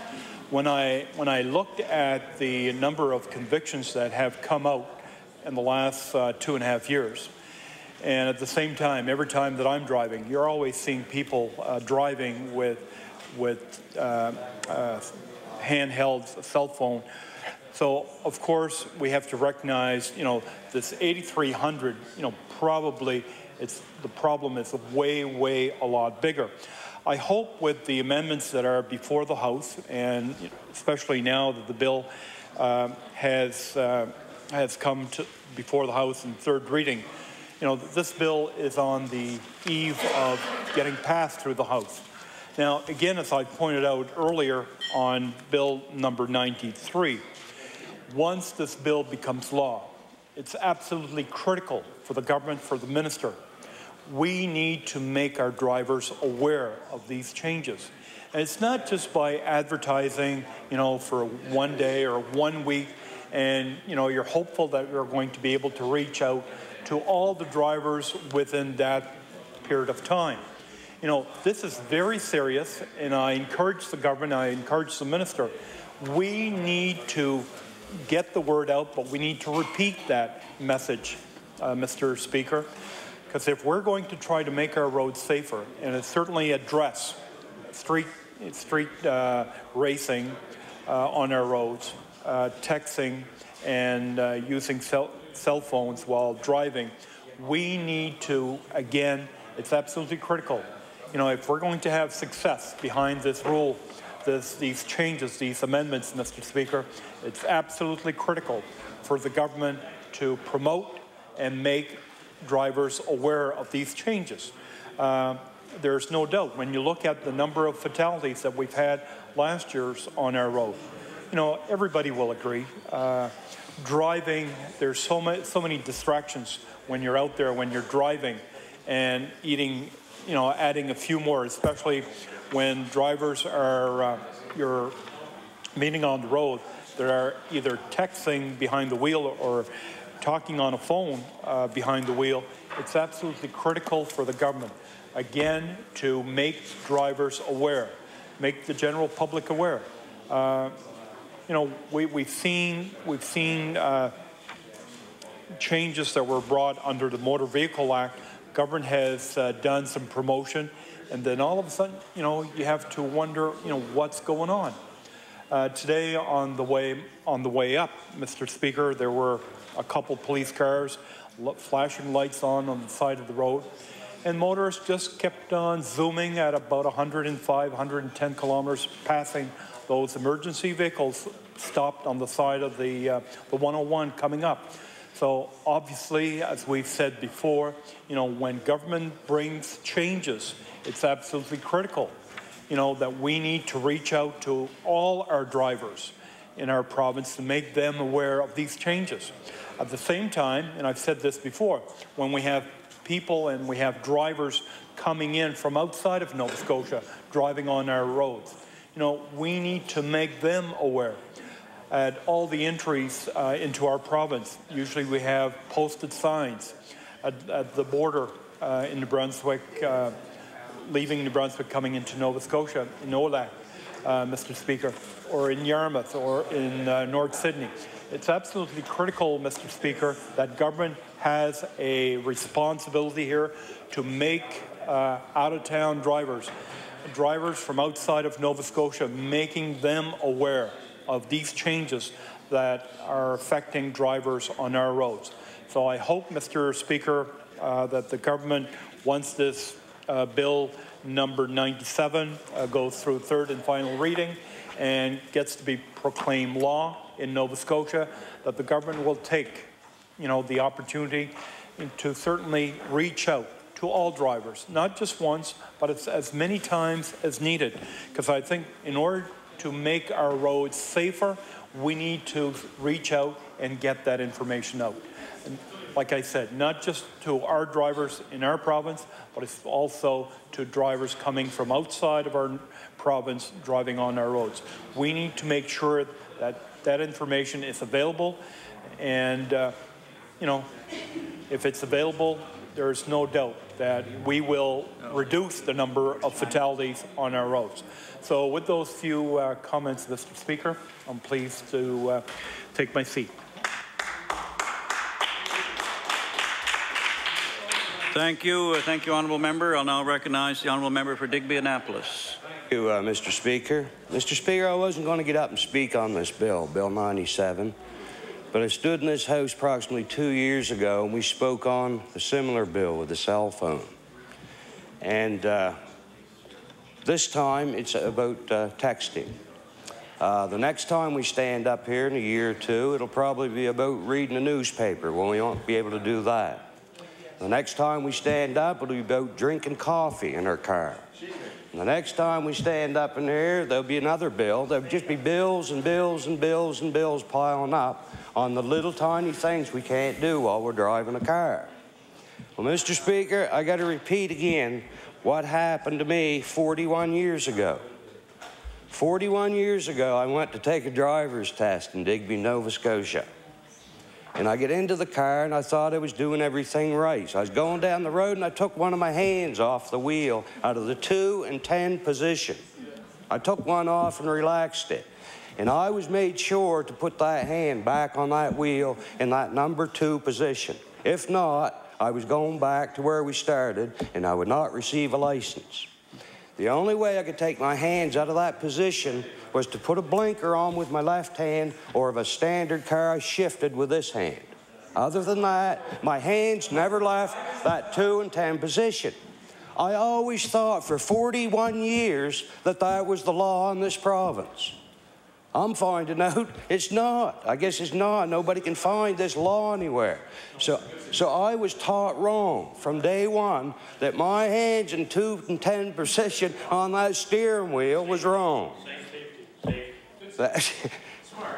When I looked at the number of convictions that have come out in the last 2.5 years, and at the same time, every time that I'm driving, you're always seeing people driving with handheld cell phone. So, of course, we have to recognize, you know, this 8,300, you know, probably the problem is way a lot bigger. I hope with the amendments that are before the House, and especially now that the bill has come before the House in third reading, you know, this bill is on the eve of getting passed through the House. Now, again, as I pointed out earlier on Bill number 93, once this bill becomes law, it's absolutely critical for the government, for the minister. We need to make our drivers aware of these changes. And it's not just by advertising, you know, for 1 day or 1 week. And, you know, you're hopeful that you're going to be able to reach out to all the drivers within that period of time. You know, this is very serious, and I encourage the government, I encourage the minister, we need to get the word out, but we need to repeat that message, Mr. Speaker, because if we're going to try to make our roads safer, and it's certainly address street racing on our roads, texting and using cell phones while driving, we need to, again, it's absolutely critical. You know, if we're going to have success behind this rule, these changes, these amendments, Mr. Speaker, it's absolutely critical for the government to promote and make drivers aware of these changes. There's no doubt, when you look at the number of fatalities that we've had last year on our road, you know, everybody will agree. Driving, there's so many distractions when you're out there, when you're driving, and eating, you know, adding a few more, especially when drivers are, you're meeting on the road, that are either texting behind the wheel or talking on a phone behind the wheel. It's absolutely critical for the government, again, to make drivers aware, make the general public aware. You know, we've seen changes that were brought under the Motor Vehicle Act. Government has done some promotion, and then all of a sudden, you know, you have to wonder, you know, what's going on. Today, on the way up, Mr. Speaker, there were a couple police cars, flashing lights on the side of the road, and motorists just kept on zooming at about 105, 110 kilometers, passing those emergency vehicles stopped on the side of the 101 coming up. So obviously, as we've said before, you know, when government brings changes, it's absolutely critical, you know, that we need to reach out to all our drivers in our province to make them aware of these changes. At the same time, and I've said this before, when we have people and we have drivers coming in from outside of Nova Scotia driving on our roads, you know, we need to make them aware. At all the entries into our province, usually we have posted signs at the border in New Brunswick, leaving New Brunswick, coming into Nova Scotia, in Olac, Mr. Speaker, or in Yarmouth, or in North Sydney. It's absolutely critical, Mr. Speaker, that government has a responsibility here to make out-of-town drivers from outside of Nova Scotia, making them aware of these changes that are affecting drivers on our roads. So I hope, Mr. Speaker, that the government, once this bill number 97 goes through third and final reading and gets to be proclaimed law in Nova Scotia, that the government will take, you know, the opportunity to certainly reach out to all drivers, not just once, but as many times as needed. Because I think in order to make our roads safer, we need to reach out and get that information out. And like I said, not just to our drivers in our province, but it's also to drivers coming from outside of our province driving on our roads. We need to make sure that that information is available, and you know, if it's available, there's no doubt that we will reduce the number of fatalities on our roads. So with those few comments, Mr. Speaker, I'm pleased to take my seat. Thank you, Honourable Member. I'll now recognize the Honourable Member for Digby Annapolis. Thank you, Mr. Speaker. Mr. Speaker, I wasn't going to get up and speak on this bill, Bill 97, but I stood in this House approximately 2 years ago, and we spoke on a similar bill with the cell phone. And this time, it's about texting. The next time we stand up here in a year or two, it'll probably be about reading a newspaper. Well, we won't be able to do that. The next time we stand up, it'll be about drinking coffee in our car. And the next time we stand up in here, there'll be another bill. There'll just be bills and bills and bills and bills piling up on the little tiny things we can't do while we're driving a car. Well, Mr. Speaker, I got to repeat again what happened to me 41 years ago. 41 years ago, I went to take a driver's test in Digby, Nova Scotia. And I get into the car, and I thought I was doing everything right. So I was going down the road, and I took one of my hands off the wheel out of the 2 and 10 position. I took one off and relaxed it. And I was made sure to put that hand back on that wheel in that number 2 position. If not, I was going back to where we started, and I would not receive a license. The only way I could take my hands out of that position was to put a blinker on with my left hand, or if a standard car, I shifted with this hand. Other than that, my hands never left that 2 and 10 position. I always thought for 41 years that that was the law in this province. I'm finding out it's not. I guess it's not. Nobody can find this law anywhere. So I was taught wrong from day one that my hands in 2 and 10 position on that steering wheel was wrong.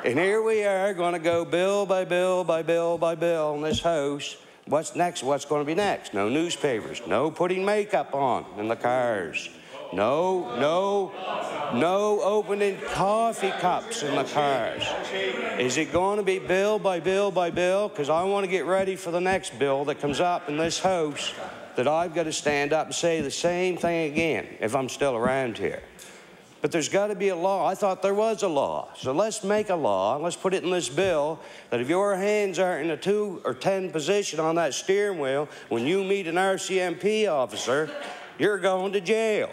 And here we are going to go bill by bill by bill by bill in this house. What's next? What's going to be next? No newspapers. No putting makeup on in the cars. No opening coffee cups in the cars. Is it going to be bill by bill by bill? Because I want to get ready for the next bill that comes up in this house that I've got to stand up and say the same thing again if I'm still around here. But there's got to be a law. I thought there was a law. So let's make a law, and let's put it in this bill, that if your hands aren't in a 2 or 10 position on that steering wheel, when you meet an RCMP officer, you're going to jail.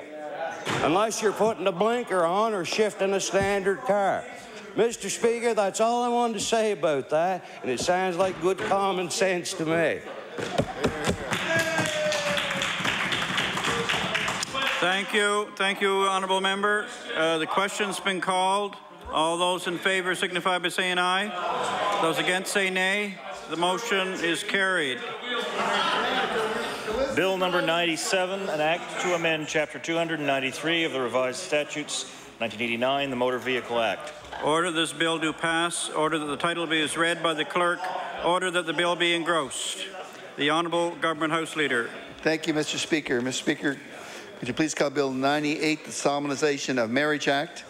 Unless you're putting a blinker on or shifting a standard car. Mr. Speaker, that's all I wanted to say about that, and it sounds like good common sense to me. Thank you, honourable member. The question's been called. All those in favour signify by saying aye. Those against say nay. The motion is carried. Bill number 97, an act to amend Chapter 293 of the Revised Statutes 1989, the Motor Vehicle Act. Order this bill do pass. Order that the title be as read by the clerk. Order that the bill be engrossed. The Honourable Government House Leader. Thank you, Mr. Speaker. Mr. Speaker, could you please call Bill 98, the Solemnization of Marriage Act?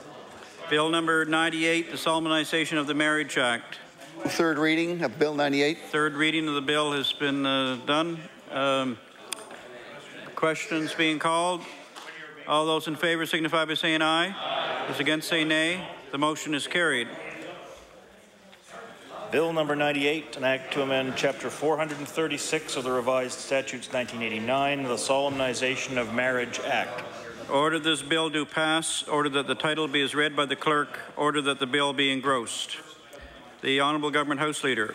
Bill number 98, the Solemnization of the Marriage Act. Third reading of Bill 98. Third reading of the bill has been done. Questions being called. All those in favour signify by saying aye. Those against say nay. The motion is carried. Bill number 98, an act to amend Chapter 436 of the Revised Statutes 1989, the Solemnization of Marriage Act. Order this bill do pass. Order that the title be as read by the clerk. Order that the bill be engrossed. The Honourable Government House Leader.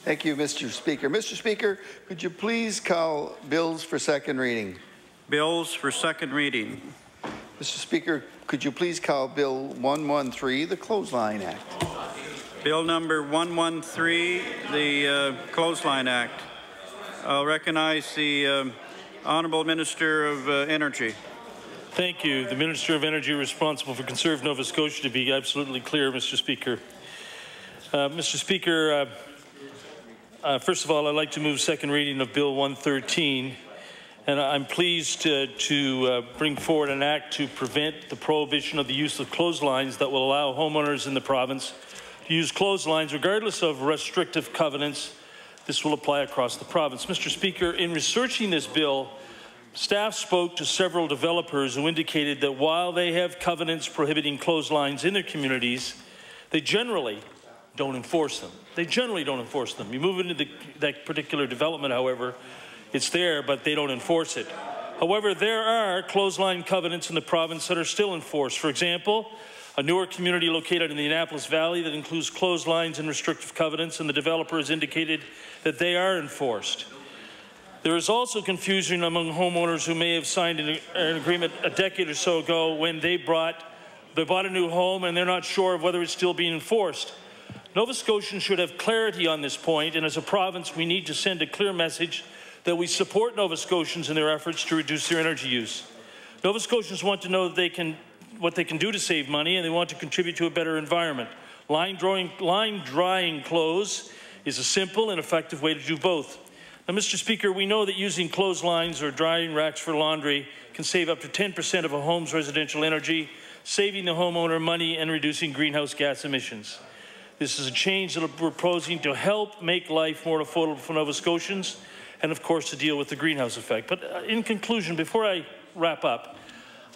Thank you, Mr. Speaker. Mr. Speaker, could you please call bills for second reading? Bills for second reading. Mr. Speaker, could you please call Bill 113, the Clothesline Act? Bill number 113, the Clothesline Act. I'll recognize the Honourable Minister of Energy. Thank you. The Minister of Energy responsible for Conserve Nova Scotia, to be absolutely clear, Mr. Speaker. Mr. Speaker, first of all, I'd like to move second reading of Bill 113, and I'm pleased to bring forward an act to prevent the prohibition of the use of clotheslines that will allow homeowners in the province to use clotheslines regardless of restrictive covenants. This will apply across the province. Mr. Speaker, in researching this bill, staff spoke to several developers who indicated that while they have covenants prohibiting clotheslines in their communities, they generally don't enforce them. You move into that particular development, however, it's there, but they don't enforce it. However, there are clothesline covenants in the province that are still enforced. For example, a newer community located in the Annapolis Valley that includes clotheslines and restrictive covenants, and the developer has indicated that they are enforced. There is also confusion among homeowners who may have signed an agreement a decade or so ago when they bought a new home and they're not sure of whether it's still being enforced. Nova Scotians should have clarity on this point, and as a province, we need to send a clear message that we support Nova Scotians in their efforts to reduce their energy use. Nova Scotians want to know that what they can do to save money, and they want to contribute to a better environment. Line drying clothes is a simple and effective way to do both. Now, Mr. Speaker, we know that using clotheslines or drying racks for laundry can save up to 10% of a home's residential energy, saving the homeowner money and reducing greenhouse gas emissions. This is a change that we're proposing to help make life more affordable for Nova Scotians and, of course, to deal with the greenhouse effect. But in conclusion, before I wrap up,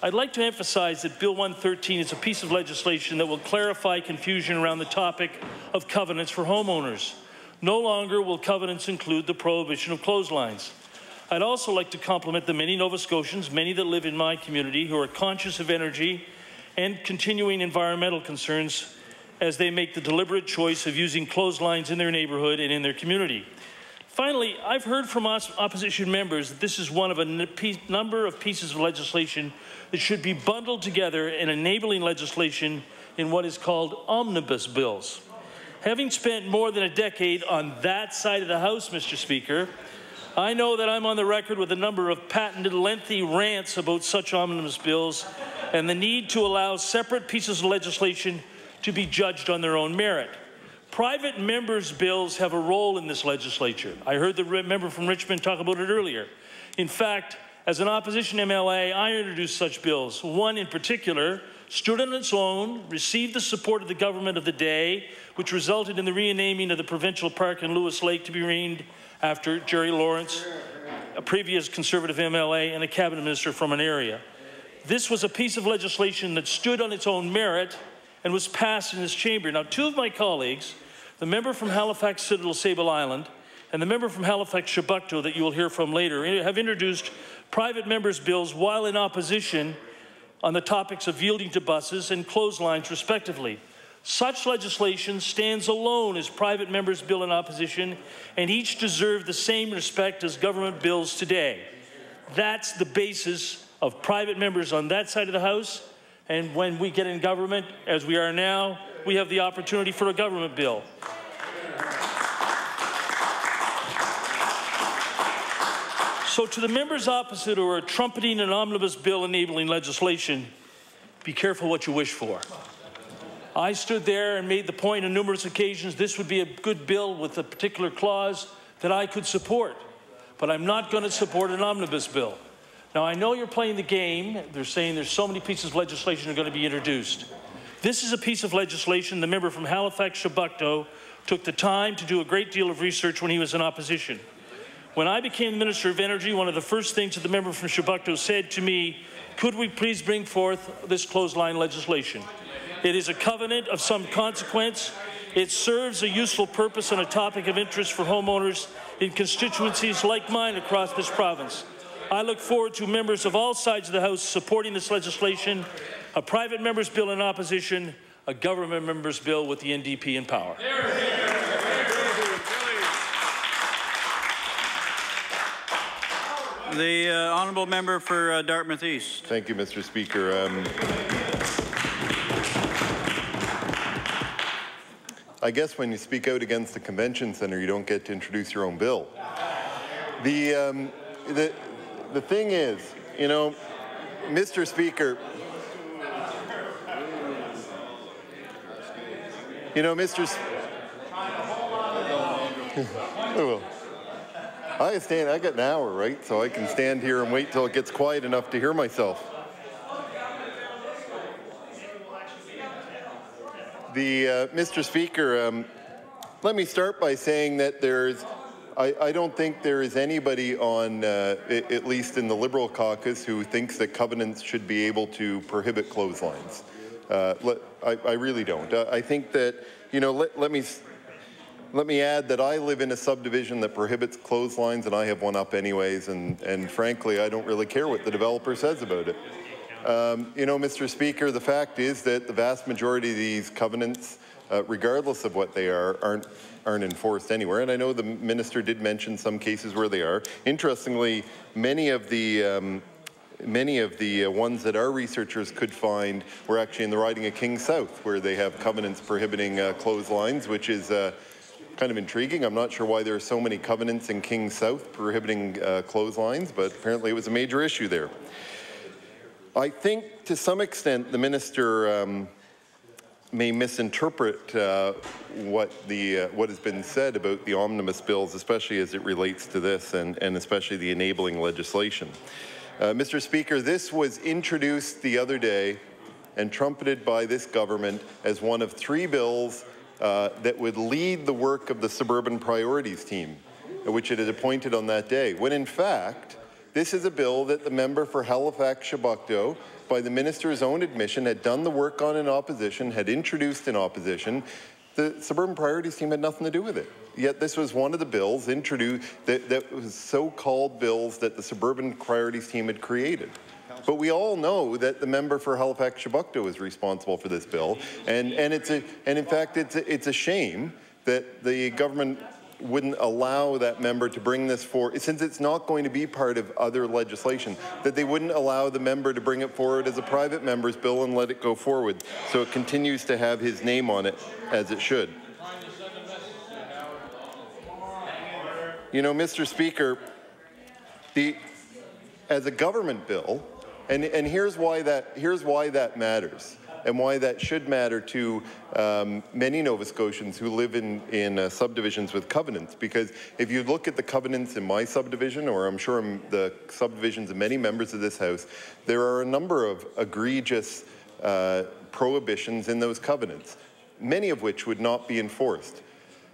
I'd like to emphasize that Bill 113 is a piece of legislation that will clarify confusion around the topic of covenants for homeowners. No longer will covenants include the prohibition of clotheslines. I'd also like to compliment the many Nova Scotians, many that live in my community, who are conscious of energy and continuing environmental concerns as they make the deliberate choice of using clotheslines in their neighborhood and in their community. Finally, I've heard from opposition members that this is one of a number of pieces of legislation that should be bundled together in enabling legislation in what is called omnibus bills. Having spent more than a decade on that side of the House, Mr. Speaker, I know that I'm on the record with a number of patented lengthy rants about such omnibus bills and the need to allow separate pieces of legislation to be judged on their own merit. Private members' bills have a role in this legislature. I heard the member from Richmond talk about it earlier. In fact, as an opposition MLA, I introduced such bills. One in particular stood on its own, received the support of the government of the day, which resulted in the renaming of the provincial park in Lewis Lake to be named after Jerry Lawrence, a previous Conservative MLA and a cabinet minister from an area. This was a piece of legislation that stood on its own merit and was passed in this chamber. Now, two of my colleagues, the member from Halifax Citadel Sable Island and the member from Halifax Chebucto that you will hear from later, have introduced private members' bills while in opposition on the topics of yielding to buses and clotheslines, respectively. Such legislation stands alone as private members' bill in opposition, and each deserve the same respect as government bills today. That's the basis of private members on that side of the House, and when we get in government, as we are now, we have the opportunity for a government bill. So to the members opposite who are trumpeting an omnibus bill enabling legislation, be careful what you wish for. I stood there and made the point on numerous occasions this would be a good bill with a particular clause that I could support, but I'm not going to support an omnibus bill. Now, I know you're playing the game. They're saying there's so many pieces of legislation that are going to be introduced. This is a piece of legislation the member from Halifax Chebucto took the time to do a great deal of research when he was in opposition. When I became Minister of Energy, one of the first things that the member from Chebucto said to me, could we please bring forth this clothesline legislation? It is a covenant of some consequence. It serves a useful purpose on a topic of interest for homeowners in constituencies like mine across this province. I look forward to members of all sides of the House supporting this legislation, a private member's bill in opposition, a government member's bill with the NDP in power. The honourable member for Dartmouth East. Thank you, Mr. Speaker. I guess when you speak out against the convention centre, you don't get to introduce your own bill. The thing is, you know, Mr. Speaker, I got an hour, right? So I can stand here and wait till it gets quiet enough to hear myself. Mr. Speaker, let me start by saying that I don't think there is anybody on, at least in the Liberal caucus, who thinks that covenants should be able to prohibit clotheslines. I really don't. I think that, you know, let me add that I live in a subdivision that prohibits clotheslines, and I have one up anyways, and frankly, I don't really care what the developer says about it. You know, Mr. Speaker, the fact is that the vast majority of these covenants, regardless of what they are, aren't enforced anywhere. And I know the minister did mention some cases where they are. Interestingly, many of the ones that our researchers could find were actually in the riding of King South, where they have covenants prohibiting clotheslines, which is kind of intriguing. I'm not sure why there are so many covenants in King South prohibiting clotheslines, but apparently it was a major issue there. I think to some extent the minister may misinterpret what has been said about the omnibus bills, especially as it relates to this and especially the enabling legislation. Mr. Speaker, this was introduced the other day and trumpeted by this government as one of 3 bills that would lead the work of the Suburban Priorities team, which it had appointed on that day, when in fact, this is a bill that the member for Halifax-Chebucto, by the minister's own admission, had done the work on in opposition, had introduced in opposition. The Suburban Priorities team had nothing to do with it. Yet this was one of the bills introduced that was so-called bills that the Suburban Priorities team had created. But we all know that the member for Halifax-Chebucto is responsible for this bill, and in fact it's a shame that the government wouldn't allow that member to bring this forward, since it's not going to be part of other legislation, that they wouldn't allow the member to bring it forward as a private member's bill and let it go forward, so it continues to have his name on it as it should. You know, Mr. Speaker, as a government bill, and here's why that matters, and why that should matter to many Nova Scotians who live in subdivisions with covenants. Because if you look at the covenants in my subdivision, or I'm sure in the subdivisions of many members of this House, there are a number of egregious prohibitions in those covenants, many of which would not be enforced.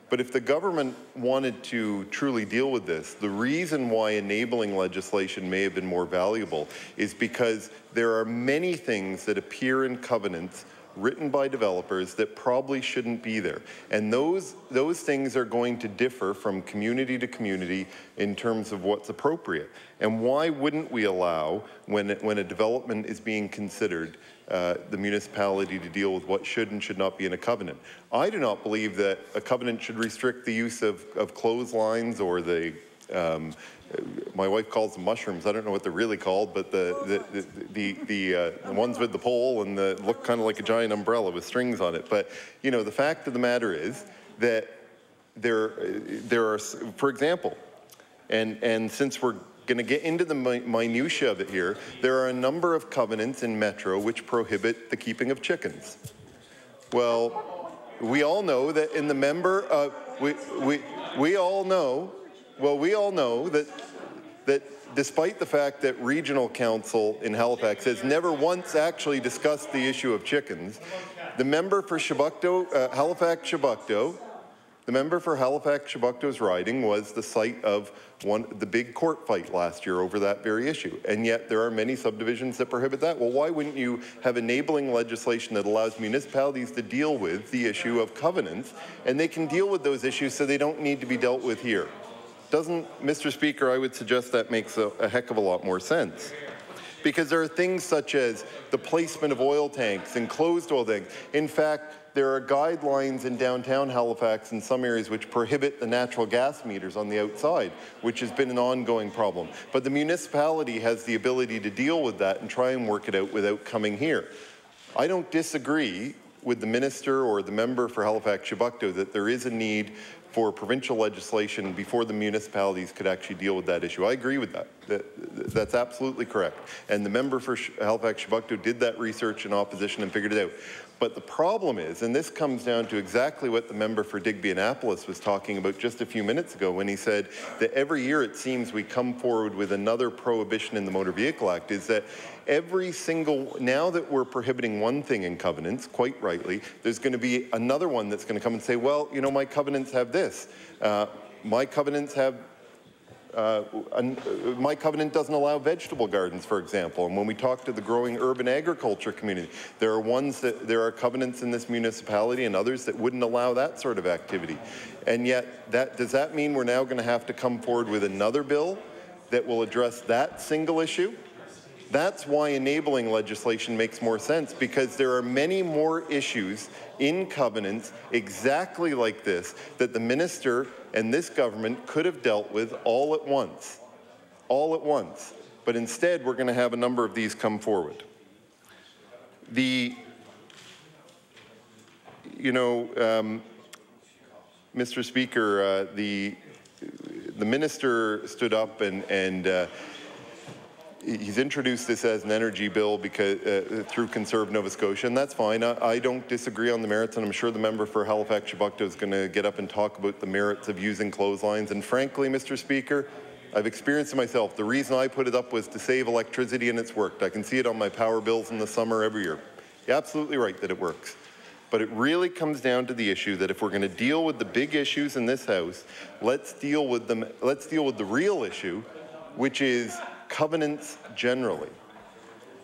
But if the government wanted to truly deal with this, the reason why enabling legislation may have been more valuable is because there are many things that appear in covenants written by developers that probably shouldn't be there. And those things are going to differ from community to community in terms of what's appropriate. And why wouldn't we allow, when a development is being considered, the municipality to deal with what should and should not be in a covenant? I do not believe that a covenant should restrict the use of clotheslines or the my wife calls them mushrooms. I don't know what they're really called, but the ones with the pole and the look kind of like a giant umbrella with strings on it. But you know, the fact of the matter is that there are, for example, and since we're going to get into the minutiae of it here, there are a number of covenants in Metro which prohibit the keeping of chickens. Well, we all know that in the member, we all know that despite the fact that Regional Council in Halifax has never once actually discussed the issue of chickens, the member for Halifax-Chebucto, the member for Halifax-Chebucto's riding was the site of the big court fight last year over that very issue. And yet there are many subdivisions that prohibit that. Well, why wouldn't you have enabling legislation that allows municipalities to deal with the issue of covenants, and they can deal with those issues so they don't need to be dealt with here? Doesn't, Mr. Speaker, I would suggest that makes a heck of a lot more sense. Because there are things such as the placement of oil tanks, enclosed oil tanks. In fact, there are guidelines in downtown Halifax in some areas which prohibit the natural gas meters on the outside, which has been an ongoing problem. But the municipality has the ability to deal with that and try and work it out without coming here. I don't disagree with the minister or the member for Halifax-Chebucto that there is a need for provincial legislation before the municipalities could actually deal with that issue. I agree with that. That's absolutely correct. And the member for Halifax-Chebucto did that research in opposition and figured it out. But the problem is, and this comes down to exactly what the member for Digby-Annapolis was talking about just a few minutes ago when he said that every year it seems we come forward with another prohibition in the Motor Vehicle Act, is that every single, now that we're prohibiting one thing in covenants, quite rightly, there's going to be another one that's going to come and say, well, you know, my covenants have this. My covenants have my covenant doesn't allow vegetable gardens, for example. And when we talk to the growing urban agriculture community, there are covenants in this municipality and others that wouldn't allow that sort of activity. And yet, does that mean we're now going to have to come forward with another bill that will address that single issue? That's why enabling legislation makes more sense, because there are many more issues in covenants exactly like this that the minister and this government could have dealt with all at once. But instead, we're going to have a number of these come forward. Mr. Speaker, the minister stood up and he's introduced this as an energy bill because through Conserve Nova Scotia, and that's fine. I don't disagree on the merits, and I'm sure the member for Halifax-Chebucto is going to get up and talk about the merits of using clotheslines. And frankly, Mr. Speaker, I've experienced it myself. The reason I put it up was to save electricity, and it's worked. I can see it on my power bills in the summer every year. You're absolutely right that it works. But it really comes down to the issue that if we're going to deal with the big issues in this House, let's deal with them. Let's deal with the real issue, which is covenants generally.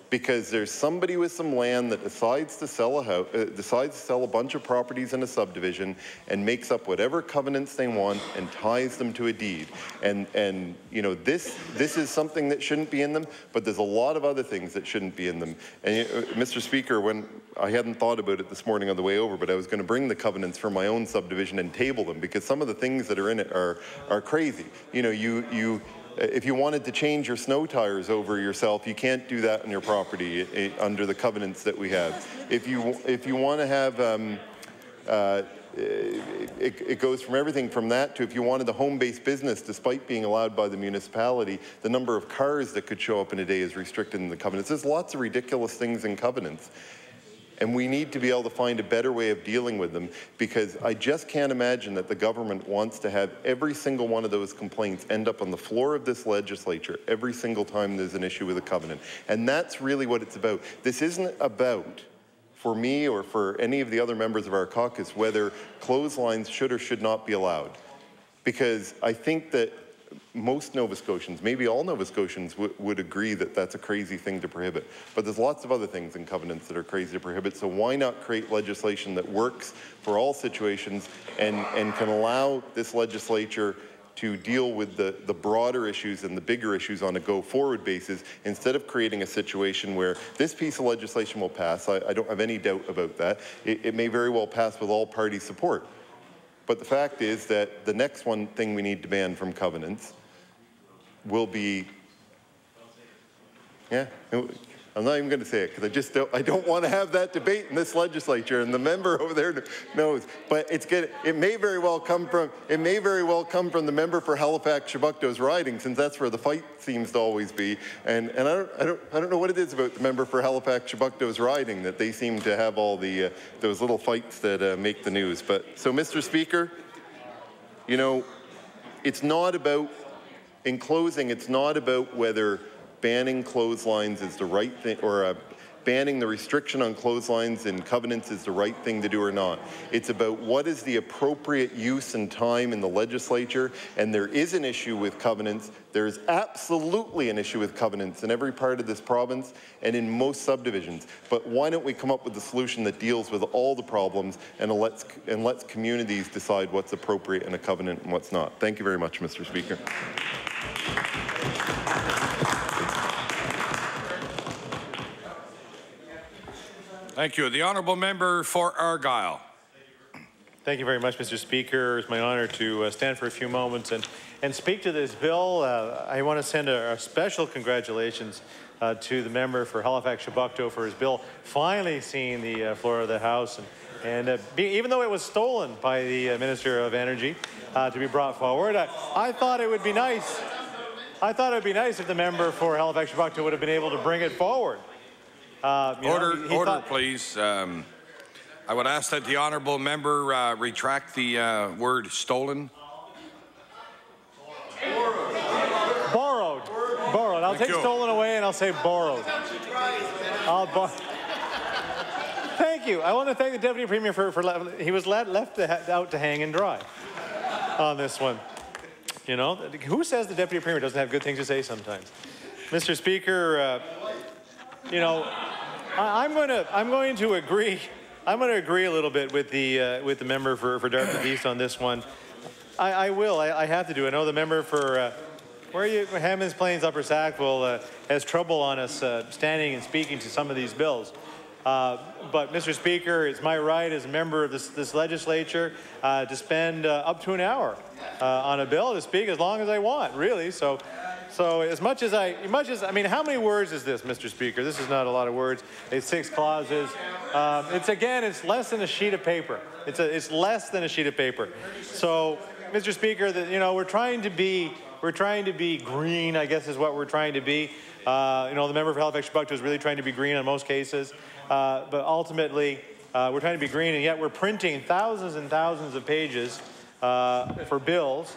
Because there's somebody with some land that decides to sell a house, decides to sell a bunch of properties in a subdivision, and makes up whatever covenants they want and ties them to a deed. And you know, this is something that shouldn't be in them, but there's a lot of other things that shouldn't be in them. And Mr. Speaker, when I hadn't thought about it this morning on the way over, but I was going to bring the covenants from my own subdivision and table them, because some of the things that are in it are crazy. You know, if you wanted to change your snow tires over yourself, you can't do that on your property under the covenants that we have. If you want to have, it goes from everything from that to if you wanted a home-based business, despite being allowed by the municipality, the number of cars that could show up in a day is restricted in the covenants. There's lots of ridiculous things in covenants. And we need to be able to find a better way of dealing with them, because I just can't imagine that the government wants to have every single one of those complaints end up on the floor of this legislature every single time there's an issue with a covenant. And that's really what it's about. This isn't about, for me or for any of the other members of our caucus, whether clotheslines should or should not be allowed. Because I think that most Nova Scotians, maybe all Nova Scotians, would agree that that's a crazy thing to prohibit. But there's lots of other things in covenants that are crazy to prohibit, so why not create legislation that works for all situations and can allow this legislature to deal with the broader issues and the bigger issues on a go-forward basis, instead of creating a situation where this piece of legislation will pass. I don't have any doubt about that. It may very well pass with all party support. But the fact is that the next thing we need to ban from covenants will be, I'm not even going to say it because I don't want to have that debate in this legislature, and the member over there knows. But it may very well come from the member for Halifax-Chebucto's riding, since that's where the fight seems to always be. And I don't know what it is about the member for Halifax-Chebucto's riding that they seem to have all the those little fights that make the news. But so, Mr. Speaker, you know, it's not about. In closing, it's not about whether banning clotheslines is the right thing, or banning the restriction on clotheslines in covenants is the right thing to do or not. It's about what is the appropriate use and time in the legislature, and there is an issue with covenants. There is absolutely an issue with covenants in every part of this province and in most subdivisions. But why don't we come up with a solution that deals with all the problems and lets communities decide what's appropriate in a covenant and what's not. Thank you very much, Mr. Speaker. Thank you. The honourable member for Argyle. Thank you very much, Mr. Speaker. It's my honour to stand for a few moments and speak to this bill. I want to send a special congratulations to the member for Halifax-Chebucto for his bill finally seeing the floor of the House. And even though it was stolen by the Minister of Energy to be brought forward, I thought it would be nice. I thought it would be nice if the member for Halifax-Chebucto would have been able to bring it forward. Order, please. I would ask that the honourable member retract the word stolen. Borrowed. Borrowed. I'll take stolen away and I'll say borrowed. Thank you. I want to thank the Deputy Premier for he was left out to hang and dry on this one. You know, who says the Deputy Premier doesn't have good things to say sometimes? Mr. Speaker, you know, I'm going to agree a little bit with the member for Dartmouth East on this one. I will. I have to do. I know the member for Hammonds Plains Upper Sackville has trouble on us standing and speaking to some of these bills. But Mr. Speaker, it's my right as a member of this legislature to spend up to an hour on a bill to speak as long as I want, really. So as much as I mean, how many words is this, Mr. Speaker? This is not a lot of words. It's 6 clauses. It's less than a sheet of paper. It's less than a sheet of paper. So, Mr. Speaker, you know, we're trying to be green, I guess is what we're trying to be. You know, the member for Halifax-Chebucto is really trying to be green in most cases. But ultimately, we're trying to be green, and yet we're printing thousands and thousands of pages for bills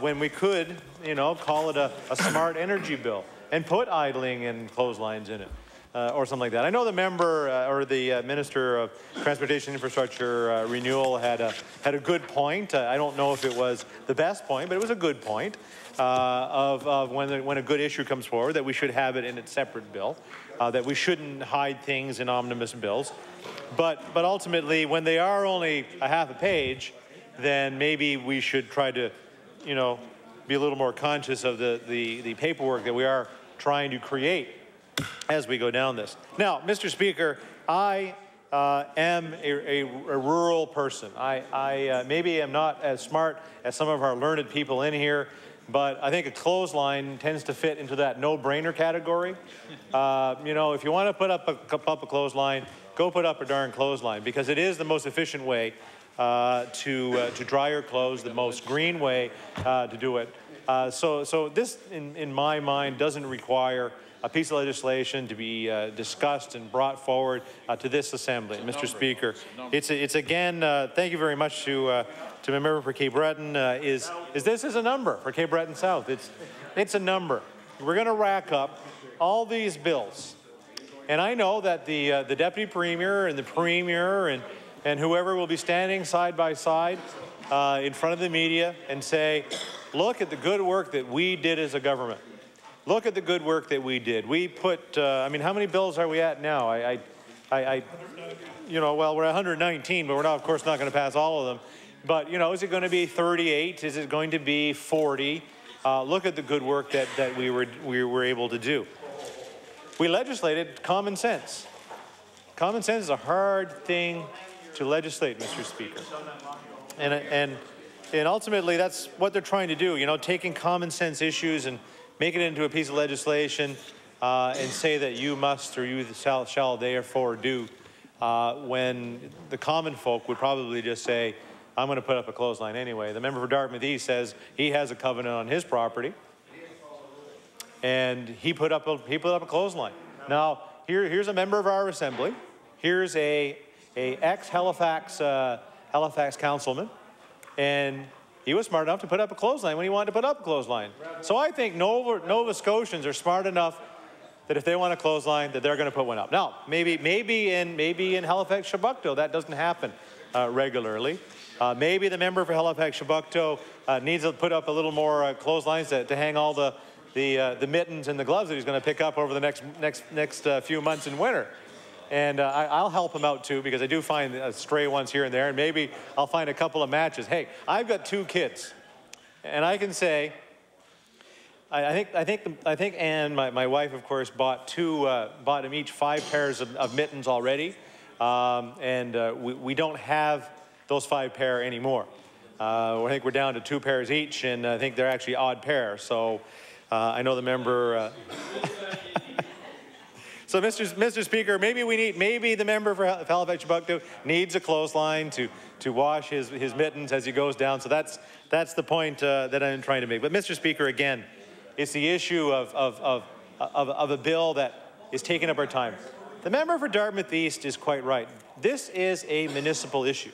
when we could, you know, call it a smart energy bill and put idling and clotheslines in it. or something like that. I know the member or the Minister of Transportation Infrastructure Renewal had a good point. I don't know if it was the best point, but it was a good point of when a good issue comes forward, that we should have it in its separate bill, that we shouldn't hide things in omnibus bills. But ultimately, when they are only a half a page, then maybe we should try to, you know, be a little more conscious of the paperwork that we are trying to create as we go down this. Now, Mr. Speaker, I am a rural person. I maybe am not as smart as some of our learned people in here, but I think a clothesline tends to fit into that no-brainer category. You know, if you want to put up a clothesline, go put up a darn clothesline, because it is the most efficient way to dry your clothes, the most green way to do it. So this, in my mind, doesn't require a piece of legislation to be discussed and brought forward to this Assembly. Mr. Speaker, it's again, thank you very much to my member for Cape Breton, is this is a number for Cape Breton South. It's a number. We're going to rack up all these bills. And I know that the Deputy Premier and the Premier and whoever will be standing side by side in front of the media and say, look at the good work that we did as a government. Look at the good work that we did. We put, I mean, how many bills are we at now? You know, well, we're at 119, but we're not, of course, not going to pass all of them. But, you know, is it going to be 38? Is it going to be 40? Look at the good work that we were able to do. We legislated common sense. Common sense is a hard thing to legislate, Mr. Speaker. And ultimately, that's what they're trying to do, you know, taking common sense issues and make it into a piece of legislation and say that you must or you shall therefore do, when the common folk would probably just say, I'm going to put up a clothesline anyway. The member for Dartmouth East says he has a covenant on his property, and he put up a clothesline. Now, here's a member of our Assembly. Here's a ex-Halifax Halifax councilman, and he was smart enough to put up a clothesline when he wanted to put up a clothesline. So I think Nova Scotians are smart enough that if they want a clothesline, that they're going to put one up. Now, maybe in Halifax Chebucto that doesn't happen regularly. Maybe the member for Halifax Chebucto needs to put up a little more clotheslines to hang all the mittens and the gloves that he's going to pick up over the next few months in winter. And I'll help him out too, because I do find stray ones here and there, and maybe I'll find a couple of matches. Hey, I've got 2 kids, and I can say, I think Anne, my wife, of course, bought them each 5 pairs of mittens already, and we don't have those 5 pair anymore. I think we're down to 2 pairs each, and I think they're actually odd pairs. So I know the member. So, Mr. Speaker, maybe the member for Halifax Chebucto needs a clothesline to wash his mittens as he goes down. So that's the point that I'm trying to make. But, Mr. Speaker, again, it's the issue of a bill that is taking up our time. The member for Dartmouth East is quite right. This is a municipal issue.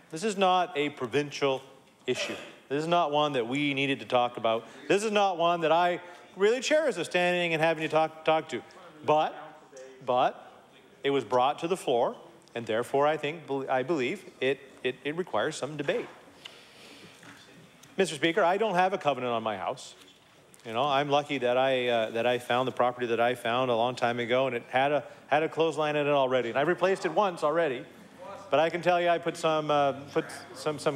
This is not a provincial issue. This is not one that we needed to talk about. This is not one that I really cherish of standing and having to talk to. But it was brought to the floor, and therefore I believe it requires some debate. Mr. Speaker, I don't have a covenant on my house. You know, I'm lucky that I found the property that I found a long time ago, and it had a clothesline in it already, and I replaced it once already. But I can tell you, I put some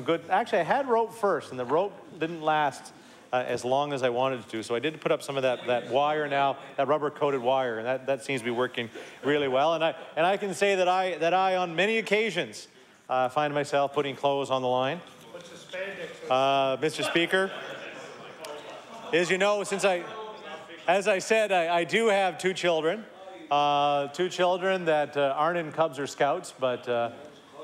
good. Actually, I had rope first, and the rope didn't last as long as I wanted it to. So I did put up some of that wire now, that rubber-coated wire, and that seems to be working really well. And I can say that I on many occasions find myself putting clothes on the line. What's the spandex? Mr. Speaker, as you know, as I said, I do have 2 children. 2 children that aren't in Cubs or Scouts, but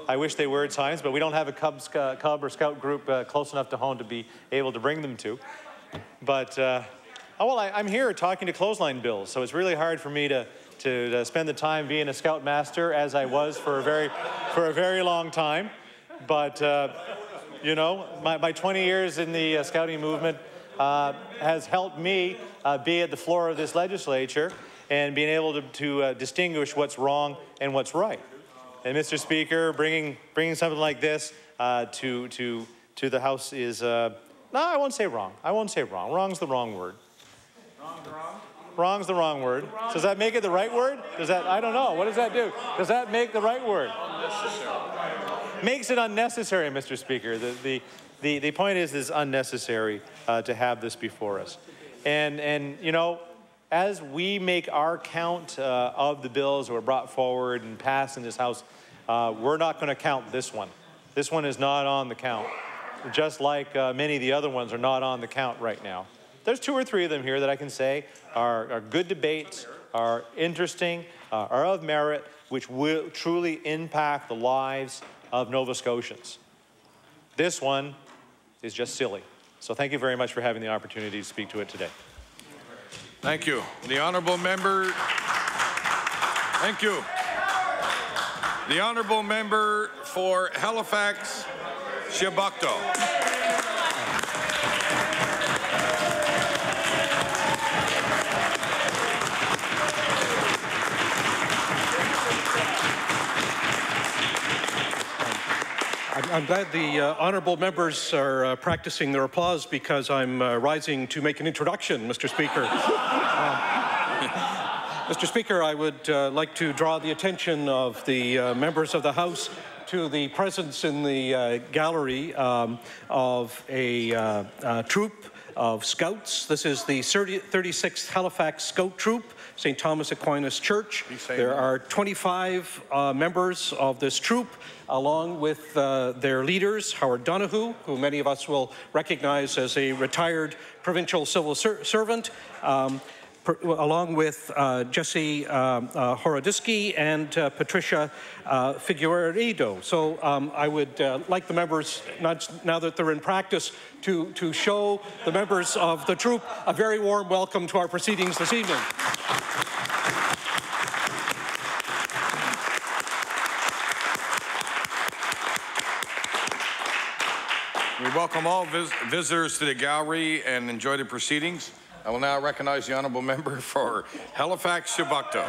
I wish they were at times, but we don't have a Cub or Scout group close enough to home to be able to bring them to. But, I'm here talking to clothesline bills, so it's really hard for me to spend the time being a Scout master, as I was for a very long time. But, you know, my 20 years in the Scouting movement has helped me be at the floor of this legislature. and being able to distinguish what's wrong and what's right. And Mr. Speaker, bringing something like this to the House is, no, I won't say wrong. I won't say wrong. Wrong's the wrong word. Wrong's the wrong word. Does that make it the right word? Does that, I don't know. What does that do? Does that make the right word? Unnecessary. Makes it unnecessary, Mr. Speaker. The point is it's unnecessary to have this before us. And you know, as we make our count of the bills that were brought forward and passed in this House, we're not going to count this one. This one is not on the count, just like many of the other ones are not on the count right now. There's 2 or 3 of them here that I can say are good debates, are interesting, are of merit, which will truly impact the lives of Nova Scotians. This one is just silly. So thank you very much for having the opportunity to speak to it today. Thank you. The honourable member. Thank you. The honourable member for Halifax, Shabukto. I'm glad the honourable members are practicing their applause because I'm rising to make an introduction, Mr. Speaker. Mr. Speaker, I would like to draw the attention of the members of the House to the presence in the gallery of a troop of Scouts. This is the 36th Halifax Scout Troop, St. Thomas Aquinas Church. There are 25 members of this troop, along with their leaders, Howard Donoghue, who many of us will recognize as a retired provincial civil servant, along with Jesse Horodisky and Patricia Figueiredo. So I would like the members, now that they're in practice, to show the members of the troop a very warm welcome to our proceedings this evening. We welcome all visitors to the gallery and enjoy the proceedings. I will now recognize the honourable member for Halifax, Shabukto.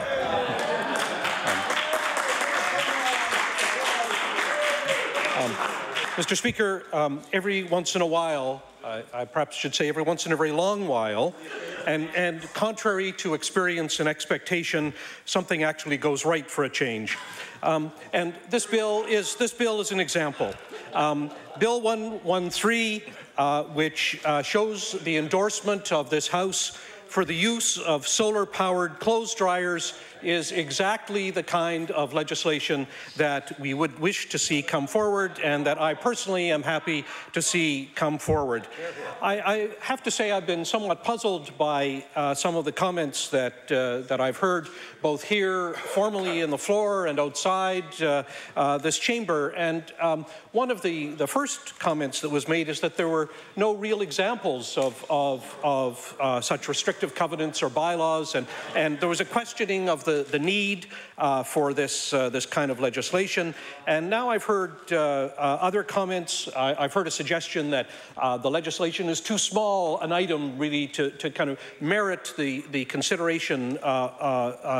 Mr. Speaker, every once in a while, I perhaps should say every once in a very long while, and contrary to experience and expectation, something actually goes right for a change. And this bill is an example. Bill 113, which shows the endorsement of this House for the use of solar-powered clothes dryers, is exactly the kind of legislation that we would wish to see come forward and that I personally am happy to see come forward. I have to say I've been somewhat puzzled by some of the comments that I've heard both here formally in the floor and outside this chamber. And one of the first comments that was made is that there were no real examples of such restrictive covenants or bylaws, and there was a questioning of the need for this kind of legislation. And now I've heard other comments. I've heard a suggestion that the legislation is too small an item really to kind of merit the consideration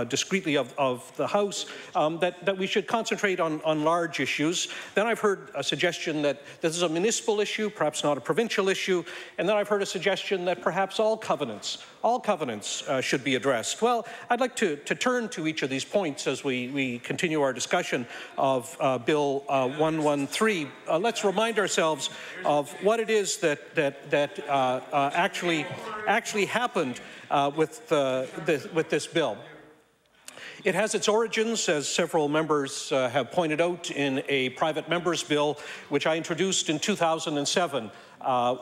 discreetly of the House, that we should concentrate on large issues. Then I've heard a suggestion that this is a municipal issue, perhaps not a provincial issue. And then I've heard a suggestion that perhaps all covenants should be addressed. Well, I'd like to turn to each of these points as we continue our discussion of Bill 113. Let's remind ourselves of what it is that actually happened with this bill. It has its origins, as several members have pointed out, in a private member's bill, which I introduced in 2007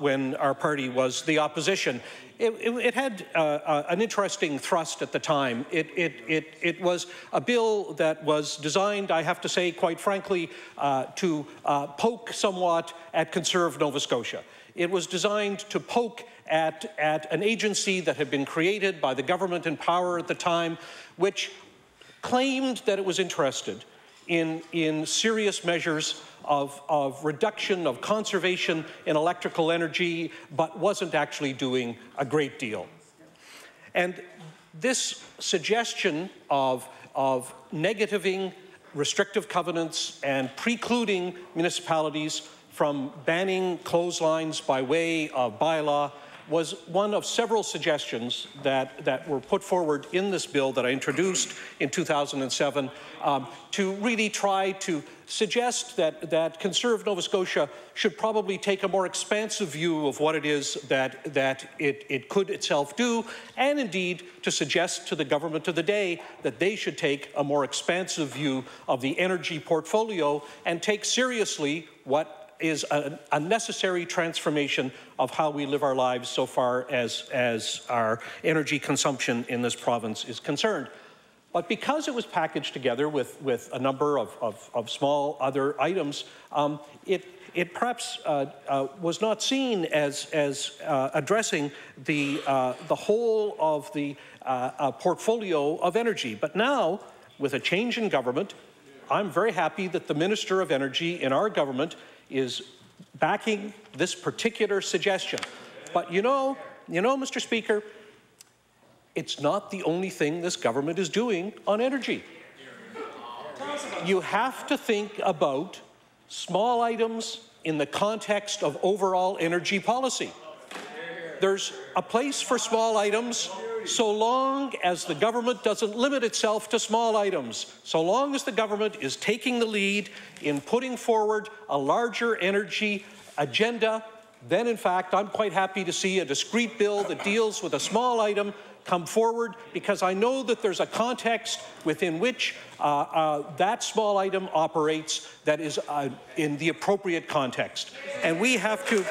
when our party was the opposition. It had an interesting thrust at the time. It was a bill that was designed, I have to say, quite frankly, to poke somewhat at Conserve Nova Scotia. It was designed to poke at an agency that had been created by the government in power at the time, which claimed that it was interested in serious measures of reduction of conservation in electrical energy, but wasn't actually doing a great deal. And this suggestion of negativing restrictive covenants and precluding municipalities from banning clotheslines by way of bylaw was one of several suggestions that were put forward in this bill that I introduced in 2007 to really try to suggest that Conserve Nova Scotia should probably take a more expansive view of what it is that it could itself do, and indeed to suggest to the government of the day that they should take a more expansive view of the energy portfolio and take seriously what is a necessary transformation of how we live our lives so far as our energy consumption in this province is concerned. But because it was packaged together with a number of small other items, it perhaps was not seen as addressing the whole of the portfolio of energy. But now, with a change in government, I'm very happy that the Minister of Energy in our government is backing this particular suggestion. But you know, Mr. Speaker, it's not the only thing this government is doing on energy. You have to think about small items in the context of overall energy policy. There's a place for small items so long as the government doesn't limit itself to small items, so long as the government is taking the lead in putting forward a larger energy agenda, then in fact I'm quite happy to see a discrete bill that deals with a small item come forward, because I know that there's a context within which that small item operates that is in the appropriate context. And we have to...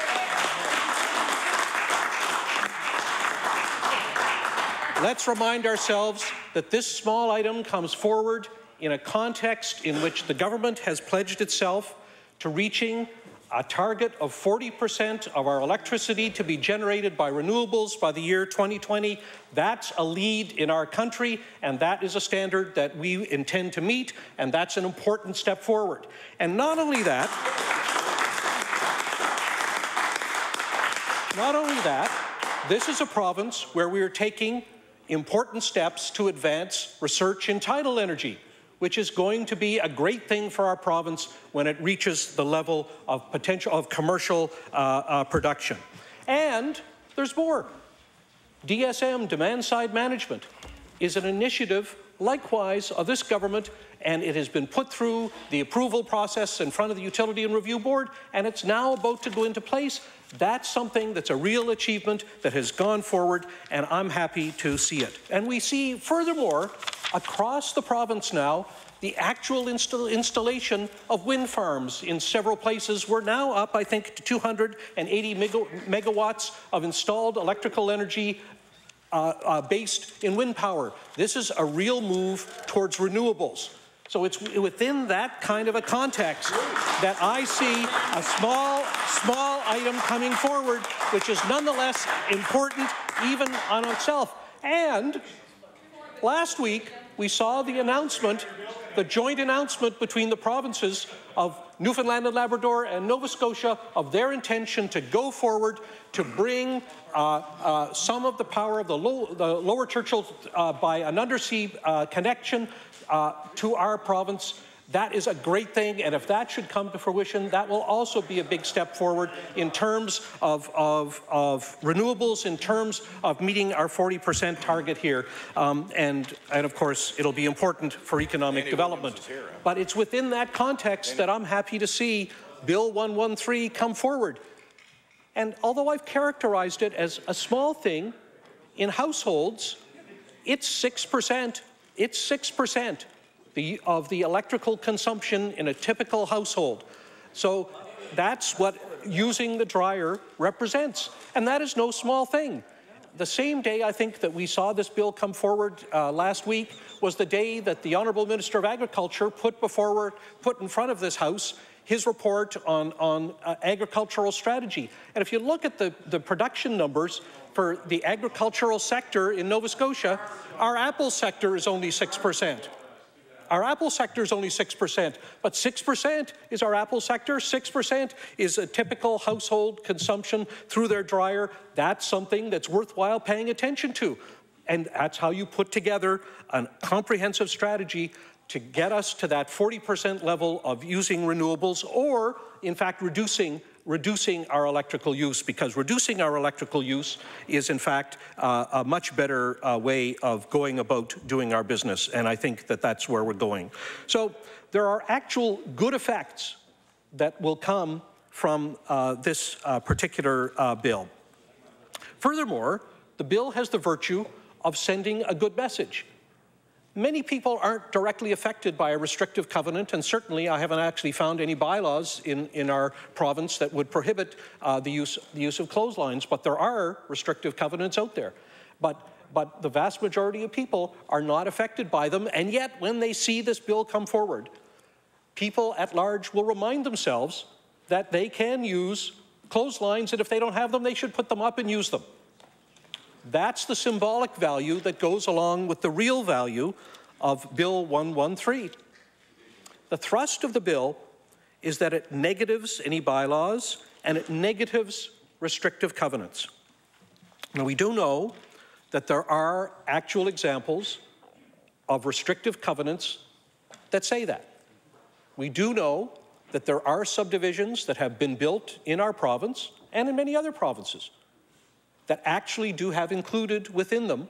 Let's remind ourselves that this small item comes forward in a context in which the government has pledged itself to reaching a target of 40% of our electricity to be generated by renewables by the year 2020. That's a lead in our country, and that is a standard that we intend to meet, and that's an important step forward. And not only that, this is a province where we are taking important steps to advance research in tidal energy, which is going to be a great thing for our province when it reaches the level of potential of commercial production. And there's more. DSM, demand-side management, is an initiative likewise of this government, and it has been put through the approval process in front of the Utility and Review Board, and it's now about to go into place. That's something that's a real achievement that has gone forward, and I'm happy to see it. And we see, furthermore, across the province now, the actual installation of wind farms in several places. We're now up, I think, to 280 megawatts of installed electrical energy based in wind power. This is a real move towards renewables. So it's within that kind of a context that I see a small item coming forward, which is nonetheless important even on itself. And last week, we saw the announcement, the joint announcement between the provinces of Newfoundland and Labrador and Nova Scotia of their intention to go forward to bring some of the power of the Lower Churchill by an undersea connection to our province. That is a great thing, and if that should come to fruition, that will also be a big step forward in terms of renewables, in terms of meeting our 40% target here, and of course it'll be important for economic development. But it's within that context that I'm happy to see Bill 113 come forward. And although I've characterized it as a small thing, in households, it's 6%. It's 6%. Of the electrical consumption in a typical household. So that's what using the dryer represents. And that is no small thing. The same day I think that we saw this bill come forward last week was the day that the Honourable Minister of Agriculture put in front of this House his report on agricultural strategy. And if you look at the production numbers for the agricultural sector in Nova Scotia, our apple sector is only 6%. Our apple sector is only 6%, but 6% is our apple sector. 6% is a typical household consumption through their dryer. That's something that's worthwhile paying attention to. And that's how you put together a comprehensive strategy to get us to that 40% level of using renewables, or in fact reducing our electrical use, because reducing our electrical use is in fact a much better way of going about doing our business, and I think that that's where we're going. So there are actual good effects that will come from this particular bill. Furthermore, the bill has the virtue of sending a good message. Many people aren't directly affected by a restrictive covenant, and certainly I haven't actually found any bylaws in our province that would prohibit the use of clotheslines, but there are restrictive covenants out there. But the vast majority of people are not affected by them, and yet when they see this bill come forward, people at large will remind themselves that they can use clotheslines, and if they don't have them, they should put them up and use them. That's the symbolic value that goes along with the real value of Bill 113. The thrust of the bill is that it negatives any bylaws and it negatives restrictive covenants. Now, we do know that there are actual examples of restrictive covenants that say that. We do know that there are subdivisions that have been built in our province and in many other provinces that actually do have included within them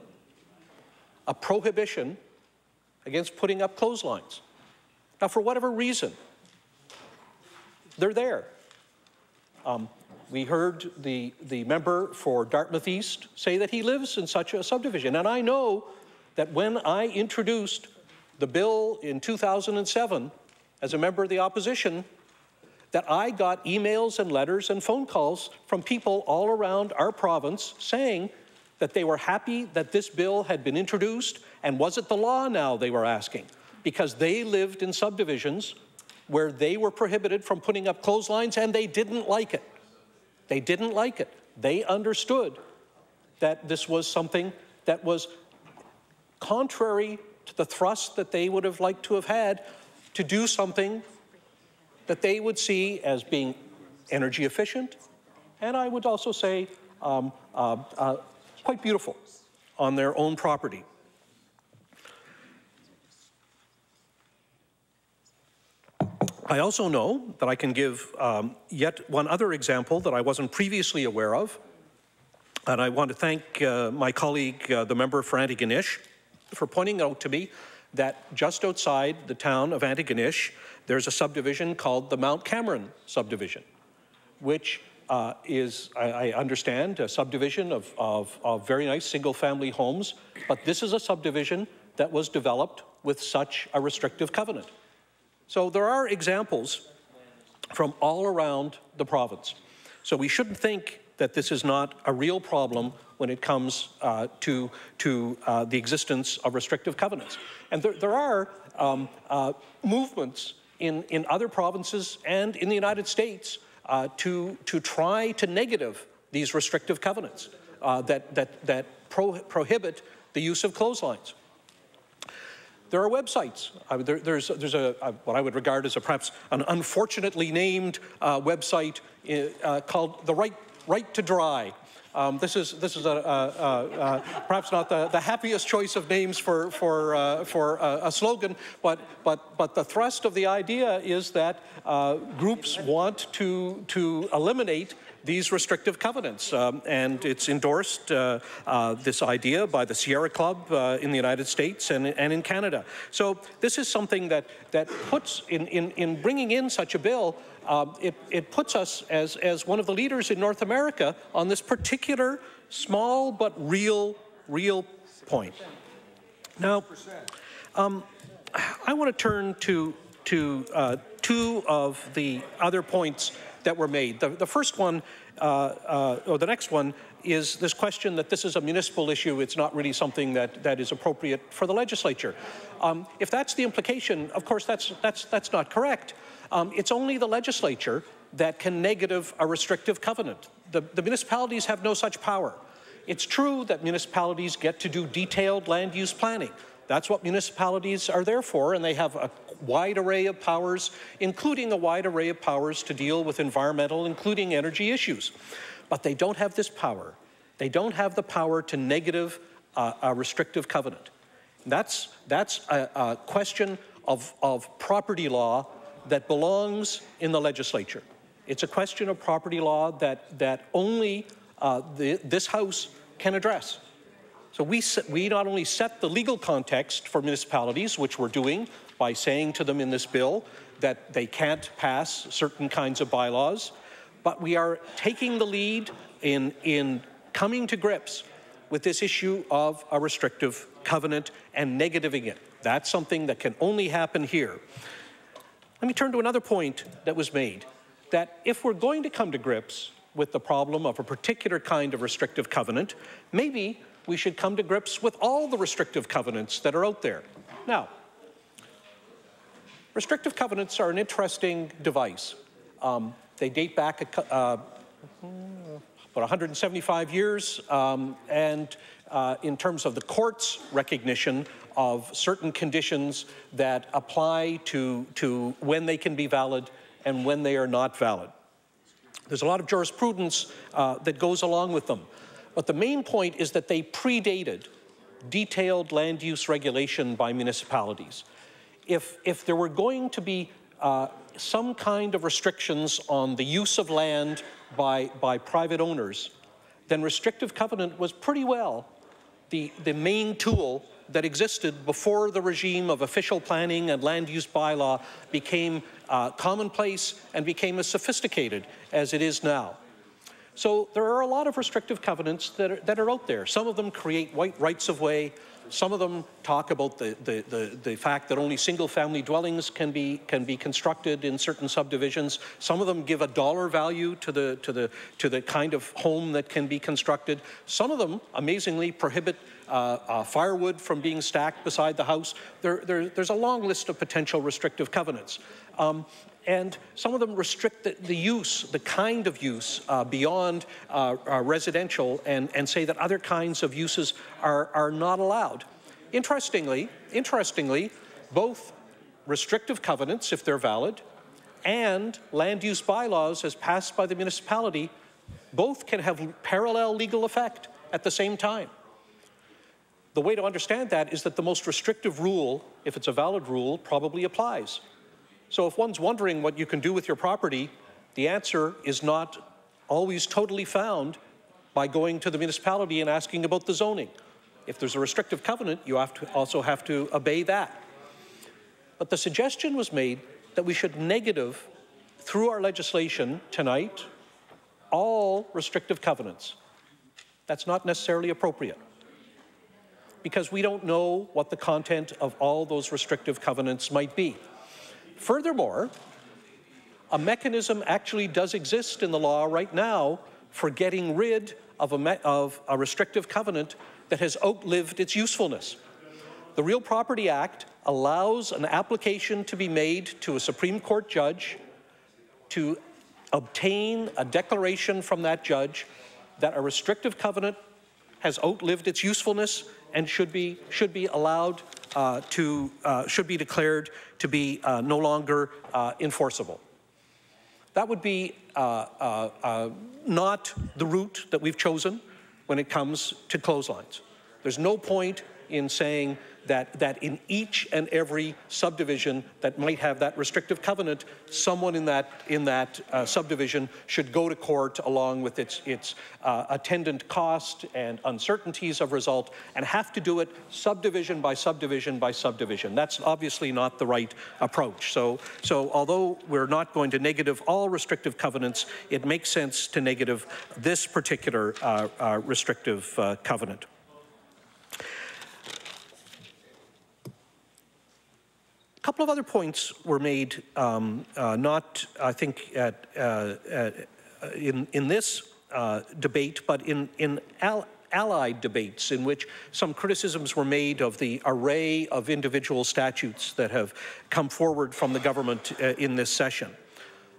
a prohibition against putting up clotheslines. Now, for whatever reason, they're there. We heard the member for Dartmouth East say that he lives in such a subdivision, and I know that when I introduced the bill in 2007 as a member of the opposition, that I got emails and letters and phone calls from people all around our province saying that they were happy that this bill had been introduced, and was it the law now, they were asking, because they lived in subdivisions where they were prohibited from putting up clotheslines and they didn't like it. They didn't like it. They understood that this was something that was contrary to the thrust that they would have liked to have had to do something that they would see as being energy efficient, and I would also say quite beautiful on their own property. I also know that I can give yet one other example that I wasn't previously aware of, and I want to thank my colleague, the member for Antigonish, for pointing out to me that just outside the town of Antigonish, there's a subdivision called the Mount Cameron subdivision, which is, I understand, a subdivision of very nice single-family homes, but this is a subdivision that was developed with such a restrictive covenant. So there are examples from all around the province. So we shouldn't think that this is not a real problem when it comes to the existence of restrictive covenants. And there are movements in other provinces and in the United States to try to negative these restrictive covenants that prohibit the use of clotheslines. There are websites. There's what I would regard as perhaps an unfortunately named website called the Right to Dry. This is perhaps not the happiest choice of names for a slogan, but the thrust of the idea is that groups want to eliminate these restrictive covenants, and it's endorsed, this idea, by the Sierra Club in the United States and in Canada. So this is something that puts, in bringing in such a bill, it puts us as one of the leaders in North America on this particular small but real point. Now, I want to turn to two of the other points that were made. The first one, or the next one, is this question that this is a municipal issue. It's not really something that is appropriate for the legislature. If that's the implication, of course, that's not correct. It's only the legislature that can negative a restrictive covenant. The municipalities have no such power. It's true that municipalities get to do detailed land use planning. That's what municipalities are there for, and they have a wide array of powers, including a wide array of powers to deal with environmental, including energy issues. But they don't have this power. They don't have the power to negative a restrictive covenant. That's a question of property law that belongs in the legislature. It's a question of property law that only this House can address. So we not only set the legal context for municipalities, which we're doing by saying to them in this bill that they can't pass certain kinds of bylaws, but we are taking the lead in coming to grips with this issue of a restrictive covenant and negativing it. That's something that can only happen here. Let me turn to another point that was made, that if we're going to come to grips with the problem of a particular kind of restrictive covenant, maybe we should come to grips with all the restrictive covenants that are out there. Now, restrictive covenants are an interesting device. They date back about 175 years, and in terms of the court's recognition of certain conditions that apply to when they can be valid and when they are not valid. There's a lot of jurisprudence that goes along with them. But the main point is that they predated detailed land use regulation by municipalities. If there were going to be some kind of restrictions on the use of land by private owners, then restrictive covenant was pretty well the main tool that existed before the regime of official planning and land use bylaw became commonplace and became as sophisticated as it is now. So there are a lot of restrictive covenants that are out there. Some of them create rights of way. Some of them talk about the fact that only single-family dwellings can be constructed in certain subdivisions. Some of them give a dollar value to the kind of home that can be constructed. Some of them, amazingly, prohibit firewood from being stacked beside the house. There's a long list of potential restrictive covenants. And some of them restrict the use, the kind of use beyond residential and say that other kinds of uses are not allowed. Interestingly, both restrictive covenants, if they're valid, and land use bylaws as passed by the municipality, both can have parallel legal effect at the same time. The way to understand that is that the most restrictive rule, if it's a valid rule, probably applies. So if one's wondering what you can do with your property, the answer is not always totally found by going to the municipality and asking about the zoning. If there's a restrictive covenant, you also have to obey that. But the suggestion was made that we should negative, through our legislation tonight, all restrictive covenants. That's not necessarily appropriate, because we don't know what the content of all those restrictive covenants might be. Furthermore, a mechanism actually does exist in the law right now for getting rid of a restrictive covenant that has outlived its usefulness. The Real Property Act allows an application to be made to a Supreme Court judge to obtain a declaration from that judge that a restrictive covenant has outlived its usefulness and should be allowed should be declared to be no longer enforceable. That would be not the route that we've chosen when it comes to clotheslines. There's no point in saying that in each and every subdivision that might have that restrictive covenant, someone in that subdivision should go to court along with its attendant cost and uncertainties of result, and have to do it subdivision by subdivision by subdivision. That's obviously not the right approach. So although we're not going to negative all restrictive covenants, it makes sense to negative this particular restrictive covenant. A couple of other points were made, not, I think, in this debate, but in allied debates in which some criticisms were made of the array of individual statutes that have come forward from the government in this session.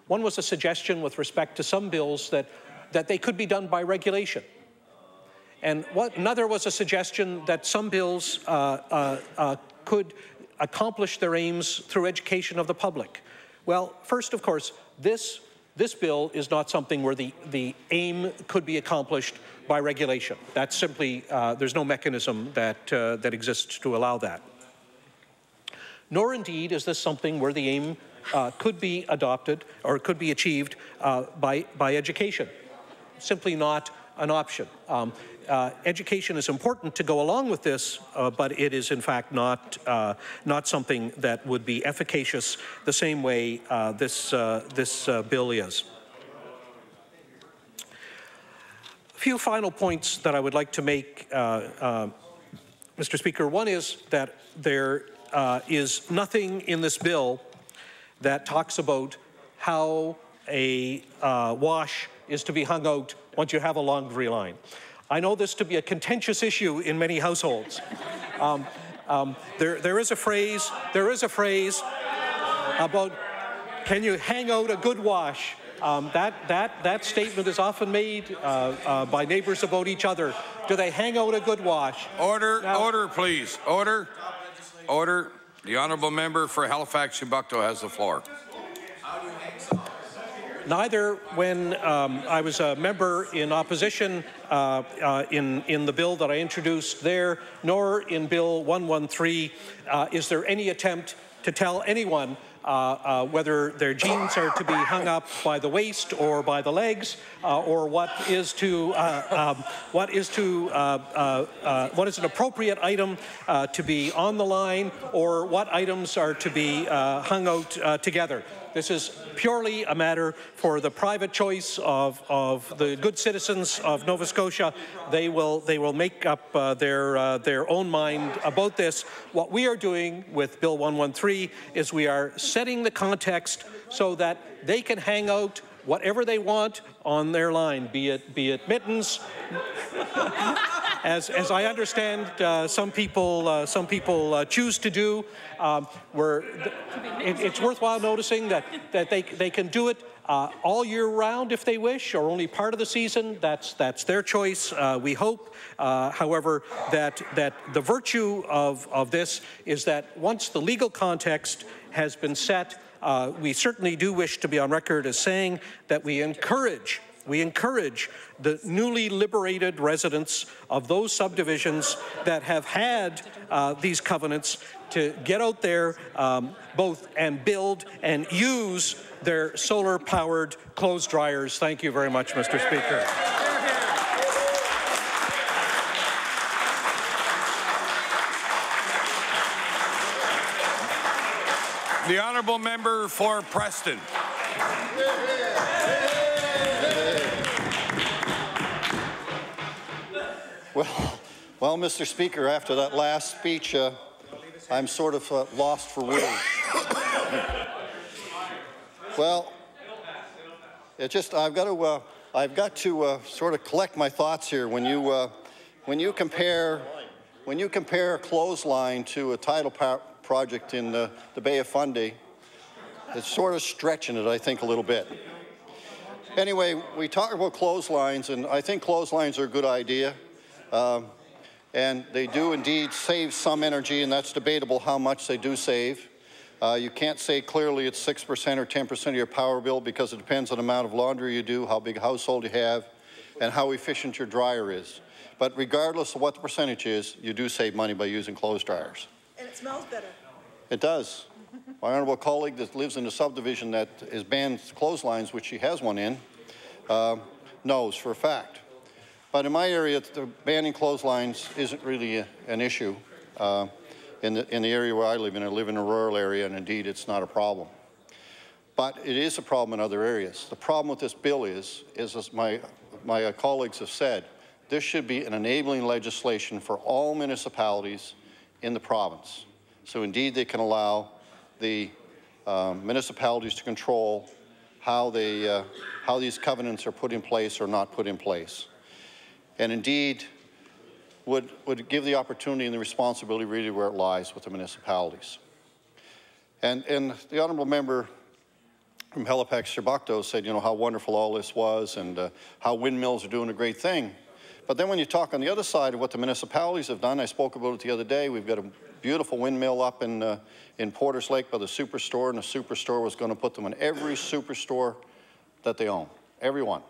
One was a suggestion with respect to some bills that they could be done by regulation. And another was a suggestion that some bills could accomplish their aims through education of the public. Well, first, of course, this this bill is not something where the aim could be accomplished by regulation. That's simply, there's no mechanism that, that exists to allow that. Nor indeed is this something where the aim could be adopted or could be achieved by education. Simply not an option. Education is important to go along with this, but it is in fact not something that would be efficacious the same way this bill is. A few final points that I would like to make, Mr. Speaker. One is that there is nothing in this bill that talks about how a wash is to be hung out once you have a laundry line. I know this to be a contentious issue in many households. There is a phrase about, can you hang out a good wash? That statement is often made by neighbors about each other. Do they hang out a good wash? Order, now, order, please. Order. Order. The honourable member for Halifax-Shubucto has the floor. Neither when I was a member in opposition in the bill that I introduced there, nor in Bill 113, is there any attempt to tell anyone whether their jeans are to be hung up by the waist or by the legs, or what is an appropriate item to be on the line, or what items are to be hung out together. This is purely a matter for the private choice of the good citizens of Nova Scotia. They will make up their own mind about this. What we are doing with Bill 113 is we are setting the context so that they can hang out whatever they want on their line, be it mittens. As I understand, some people choose to do. It's worthwhile noticing that they can do it all year round if they wish, or only part of the season. That's their choice. We hope, however, that the virtue of this is that once the legal context has been set, we certainly do wish to be on record as saying that we encourage the newly liberated residents of those subdivisions that have had these covenants to get out there both and build and use their solar-powered clothes dryers. Thank you very much, Mr. Speaker. The honourable member for Preston. Well, Mr. Speaker, after that last speech, I'm sort of lost for words. Well, I've got to sort of collect my thoughts here. When you compare a clothesline to a tidal project in the Bay of Fundy, it's sort of stretching it, I think, a little bit. Anyway, we talk about clotheslines, and I think clotheslines are a good idea. And they do indeed save some energy, and that's debatable how much they do save. You can't say clearly it's 6% or 10% of your power bill, because it depends on the amount of laundry you do, how big a household you have, and how efficient your dryer is. But regardless of what the percentage is, you do save money by using clothes dryers. And it smells better. It does. My honourable colleague that lives in a subdivision that is banned clotheslines, which she has one in, knows for a fact. But in my area, the banning clotheslines isn't really an issue. In the area where I live in a rural area, and indeed it's not a problem. But it is a problem in other areas. The problem with this bill is as my colleagues have said, this should be an enabling legislation for all municipalities in the province. So indeed they can allow the municipalities to control how these covenants are put in place or not put in place. And indeed would give the opportunity and the responsibility really where it lies with the municipalities. And the honourable member from Halifax-Shubucto said, you know, how wonderful all this was, and how windmills are doing a great thing. But then when you talk on the other side of what the municipalities have done, I spoke about it the other day, we've got a beautiful windmill up in Porters Lake by the Superstore, and the Superstore was going to put them in every Superstore that they own, everyone,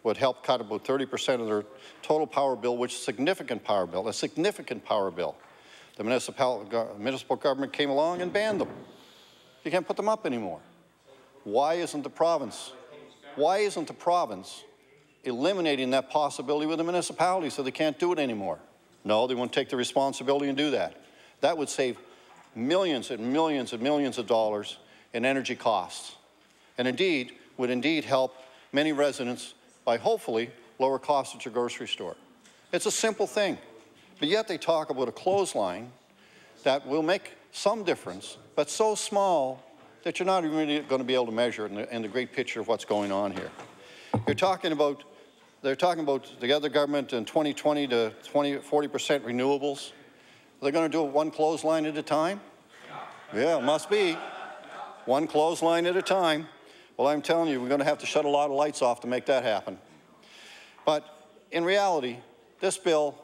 would help cut about 30% of their total power bill, which is a significant power bill, The municipal government came along and banned them. You can't put them up anymore. Why isn't the province eliminating that possibility with the municipality so they can't do it anymore? No, they won't take the responsibility and do that. That would save millions and millions and millions of dollars in energy costs, and would indeed help many residents by hopefully lower costs at your grocery store. It's a simple thing, but yet they talk about a clothesline that will make some difference, but so small that you're not even really going to be able to measure it in the great picture of what's going on here. They're talking about the other government in 2020 to 40% renewables. They're going to do it one clothesline at a time? Yeah, it must be. One clothesline at a time. Well, I'm telling you, we're going to have to shut a lot of lights off to make that happen. But in reality, this bill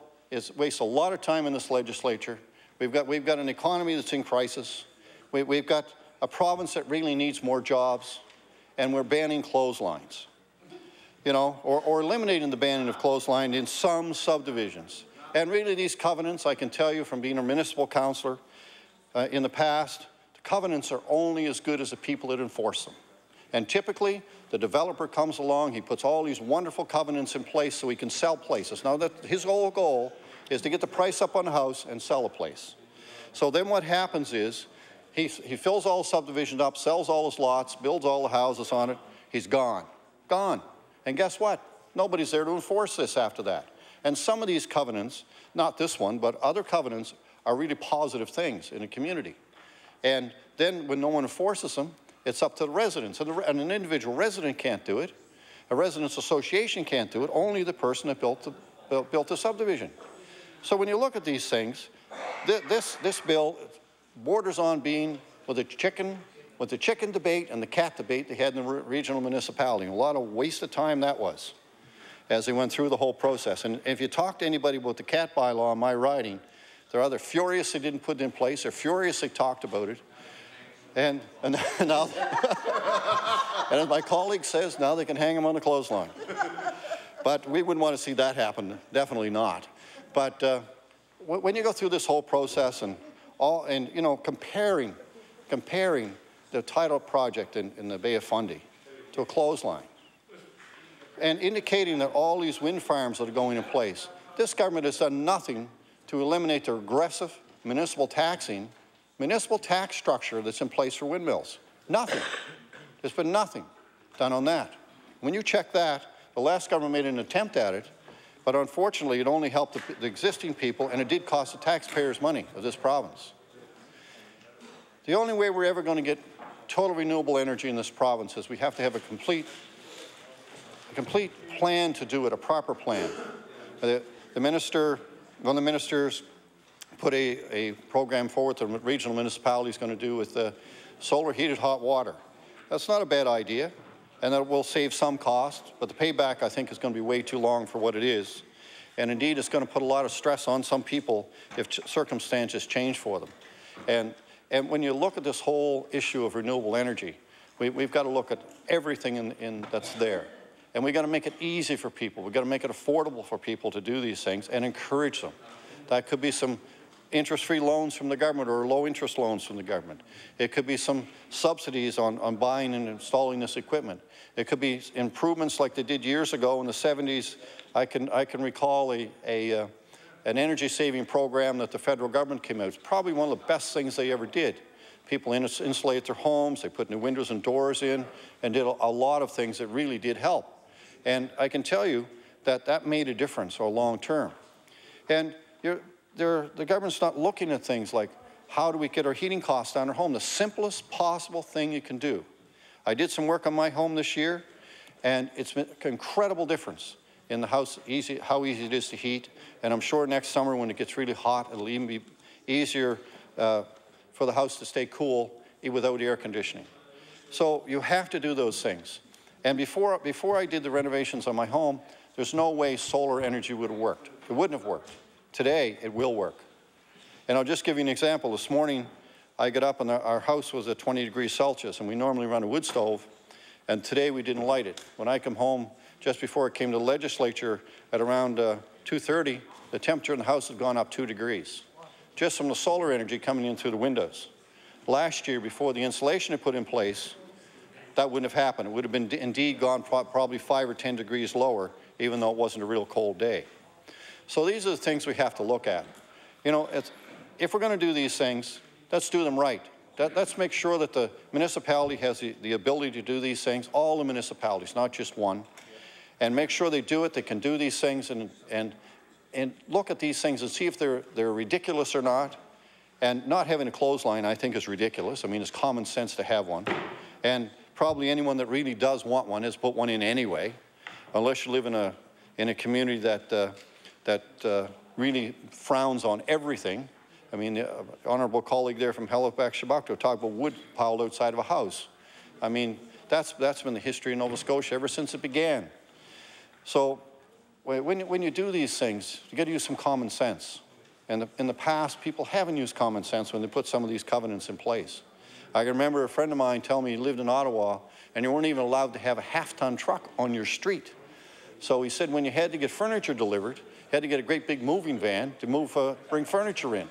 wastes a lot of time in this legislature. We've got an economy that's in crisis. We've got a province that really needs more jobs, and we're banning clotheslines. You know, or eliminating the banning of clothesline in some subdivisions. And really these covenants, I can tell you from being a municipal councillor in the past, the covenants are only as good as the people that enforce them. And typically, the developer comes along, he puts all these wonderful covenants in place so he can sell places. Now, his whole goal is to get the price up on the house and sell a place. So then what happens is, he fills all the subdivisions up, sells all his lots, builds all the houses on it, he's gone. Gone. And guess what? Nobody's there to enforce this after that. And some of these covenants, not this one, but other covenants, are really positive things in a community. And then when no one enforces them, it's up to the residents. And an individual resident can't do it. A residents association can't do it. Only the person that built the subdivision. So when you look at these things, this bill borders on being with the chicken debate and the cat debate they had in the regional municipality. And a lot of waste of time that was as they went through the whole process. And if you talk to anybody about the cat bylaw in my riding, they're either furious they didn't put it in place or furious they talked about it. And now, and as my colleague says, now they can hang him on the clothesline. But we wouldn't want to see that happen, definitely not. But when you go through this whole process and you know, comparing the tidal project in the Bay of Fundy to a clothesline, and indicating that all these wind farms that are going in place, this government has done nothing to eliminate the regressive municipal tax structure that's in place for windmills. Nothing. There's been nothing done on that. When you check that, the last government made an attempt at it, but unfortunately it only helped the existing people, and it did cost the taxpayers money of this province. The only way we're ever going to get total renewable energy in this province is we have to have a complete plan to do it, a proper plan. One of the ministers put a program forward that the regional municipality is going to do with solar heated hot water. That's not a bad idea, and that will save some cost, but the payback I think is going to be way too long for what it is. And indeed, it's going to put a lot of stress on some people if circumstances change for them. And when you look at this whole issue of renewable energy, we've got to look at everything that's there. And we've got to make it easy for people. We've got to make it affordable for people to do these things and encourage them. That could be some interest-free loans from the government or low-interest loans from the government. It could be some subsidies on buying and installing this equipment. It could be improvements like they did years ago in the 70s. I can recall an energy-saving program that the federal government came out. It's probably one of the best things they ever did. People insulate their homes, they put new windows and doors in, and did a lot of things that really did help. And I can tell you that that made a difference or long term. And the government's not looking at things like, how do we get our heating costs down our home? The simplest possible thing you can do. I did some work on my home this year, and it's been an incredible difference in the house, how easy it is to heat. And I'm sure next summer when it gets really hot, it'll even be easier for the house to stay cool without air conditioning. So you have to do those things. And before I did the renovations on my home, there's no way solar energy would have worked. It wouldn't have worked. Today, it will work. And I'll just give you an example. This morning, I got up and our house was at 20 degrees Celsius, and we normally run a wood stove. and today we didn't light it. When I come home just before it came to the legislature at around 2:30, the temperature in the house had gone up 2 degrees, just from the solar energy coming in through the windows. Last year, before the insulation had put in place, that wouldn't have happened. It would have been indeed gone probably 5 or 10 degrees lower, even though it wasn't a real cold day. So these are the things we have to look at. You know, if we're going to do these things, let's do them right. Let's make sure that the municipality has the ability to do these things, all the municipalities, not just one, and make sure they do it, they can do these things, and look at these things and see if they're ridiculous or not. And not having a clothesline, I think, is ridiculous. I mean, it's common sense to have one. And probably anyone that really does want one has put one in anyway, unless you live in a community that really frowns on everything. I mean, the honourable colleague there from Halifax-Shabocto talked about wood piled outside of a house. I mean, that's been the history of Nova Scotia ever since it began. So when you do these things, you got to use some common sense. And in the past, people haven't used common sense when they put some of these covenants in place. I can remember a friend of mine tell me he lived in Ottawa, and you weren't even allowed to have a half-ton truck on your street. So he said when you had to get furniture delivered, you had to get a great big moving van to bring furniture in.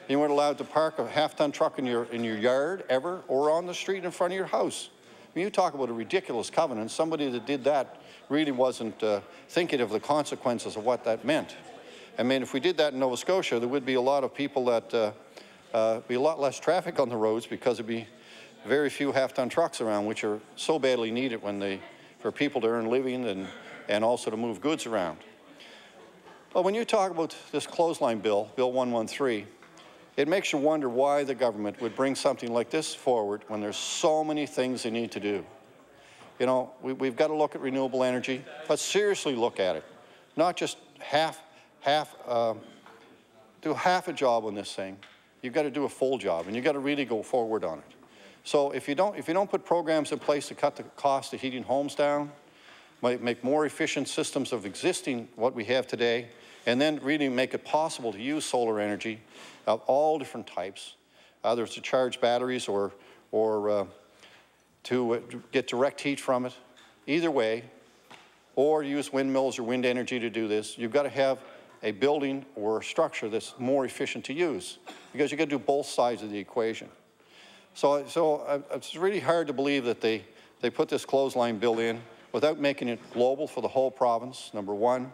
You weren't allowed to park a half-ton truck in your yard ever, or on the street in front of your house. I mean, you talk about a ridiculous covenant. Somebody that did that really wasn't thinking of the consequences of what that meant. I mean, if we did that in Nova Scotia, there would be a lot of people that, be a lot less traffic on the roads, because there'd be very few half-ton trucks around, which are so badly needed for people to earn living and also to move goods around. But when you talk about this clothesline bill, Bill 113, it makes you wonder why the government would bring something like this forward when there's so many things they need to do. You know, we've got to look at renewable energy, but seriously look at it, not just do half a job on this thing. You've got to do a full job, and you've got to really go forward on it. So if you don't put programs in place to cut the cost of heating homes down, might make more efficient systems of existing what we have today, and then really make it possible to use solar energy of all different types, either to charge batteries or to get direct heat from it, either way, or use windmills or wind energy to do this. You've got to have a building or a structure that's more efficient to use, because you've got to do both sides of the equation. So it's really hard to believe that they put this clothesline bill in without making it global for the whole province, number one,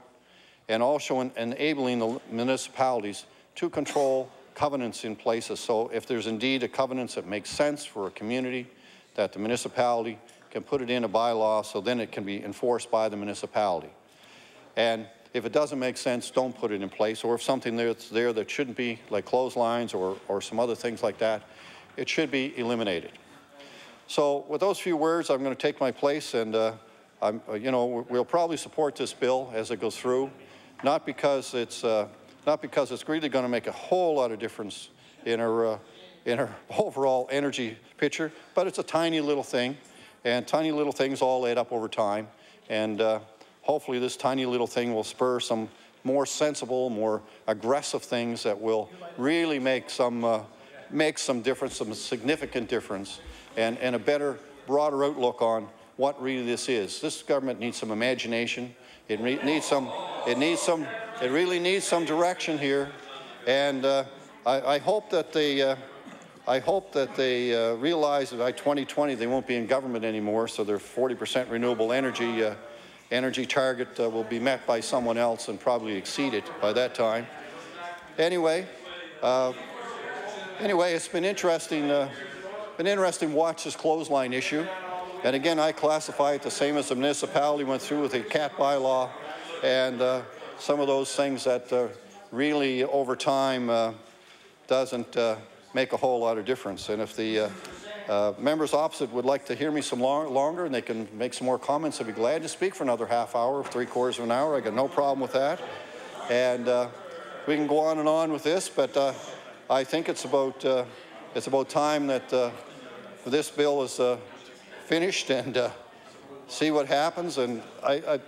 and also enabling the municipalities to control covenants in places. So if there's indeed a covenant that makes sense for a community, that the municipality can put it in a bylaw, so then it can be enforced by the municipality. And if it doesn't make sense, don't put it in place. Or if something that's there that shouldn't be, like clotheslines or some other things like that, it should be eliminated. So with those few words, I'm going to take my place, and we'll probably support this bill as it goes through, not because it's really going to make a whole lot of difference in our overall energy picture, but it's a tiny little thing, and tiny little things all add up over time, and hopefully this tiny little thing will spur some more sensible, more aggressive things that will really make some difference, some significant difference, and a better, broader outlook on what really this is. This government needs some imagination. It really needs some direction here, and I hope that they realize that by 2020 they won't be in government anymore, so their 40% renewable energy target will be met by someone else and probably exceeded by that time. Anyway, it's been interesting. To watch this clothesline issue, and again, I classify it the same as the municipality went through with the CAT bylaw, and some of those things that really over time doesn't make a whole lot of difference. And if the members opposite would like to hear me some longer and they can make some more comments, I'd be glad to speak for another half hour, 3/4 of an hour. I got no problem with that. And we can go on and on with this, but I think it's about time that this bill is finished and see what happens. And I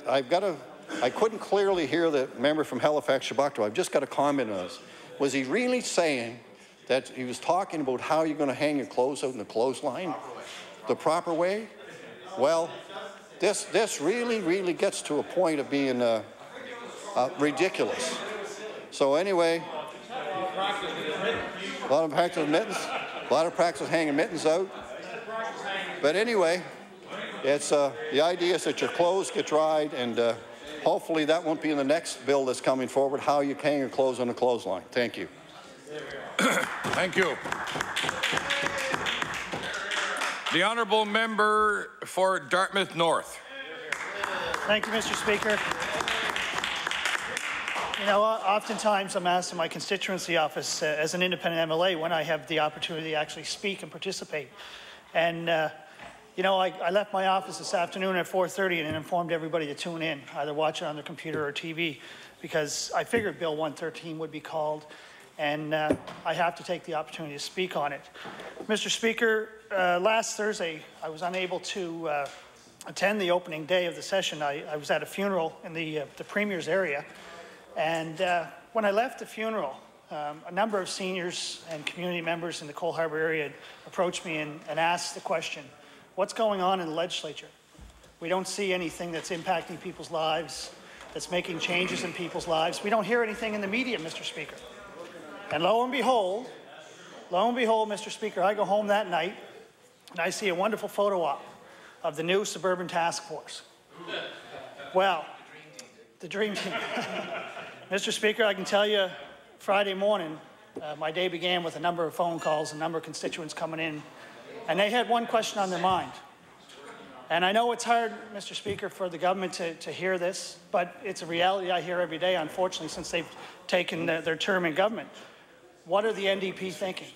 couldn't clearly hear the member from Halifax-Shabocto. I've just got a comment on this. Was he really saying that he was talking about how you're going to hang your clothes out in the clothesline the proper way? Well, this really gets to a point of being ridiculous. So anyway, a lot of practice mittens, a lot of practice hanging mittens out. But anyway, it's the idea is that your clothes get dried, and hopefully that won't be in the next bill that's coming forward, how you hang your clothes on a clothesline. Thank you. Thank you. The honourable member for Dartmouth North. Thank you, Mr. Speaker. You know, oftentimes I'm asked in my constituency office as an independent MLA when I have the opportunity to actually speak and participate. And, you know, I left my office this afternoon at 4:30 and informed everybody to tune in, either watch it on their computer or TV, because I figured Bill 113 would be called, and I have to take the opportunity to speak on it. Mr. Speaker, last Thursday I was unable to attend the opening day of the session. I was at a funeral in the Premier's area, and when I left the funeral, a number of seniors and community members in the Cole Harbour area approached me and asked the question, what's going on in the legislature? We don't see anything that's impacting people's lives, that's making changes in people's lives. We don't hear anything in the media, Mr. Speaker. And lo and behold, Mr. Speaker, I go home that night and I see a wonderful photo op of the new suburban task force. Well, the dream team. Mr. Speaker, I can tell you, Friday morning, my day began with a number of phone calls, a number of constituents coming in, and they had one question on their mind. And I know it's hard, Mr. Speaker, for the government to hear this, but it's a reality I hear every day, unfortunately, since they've taken their term in government. What are the NDP thinking?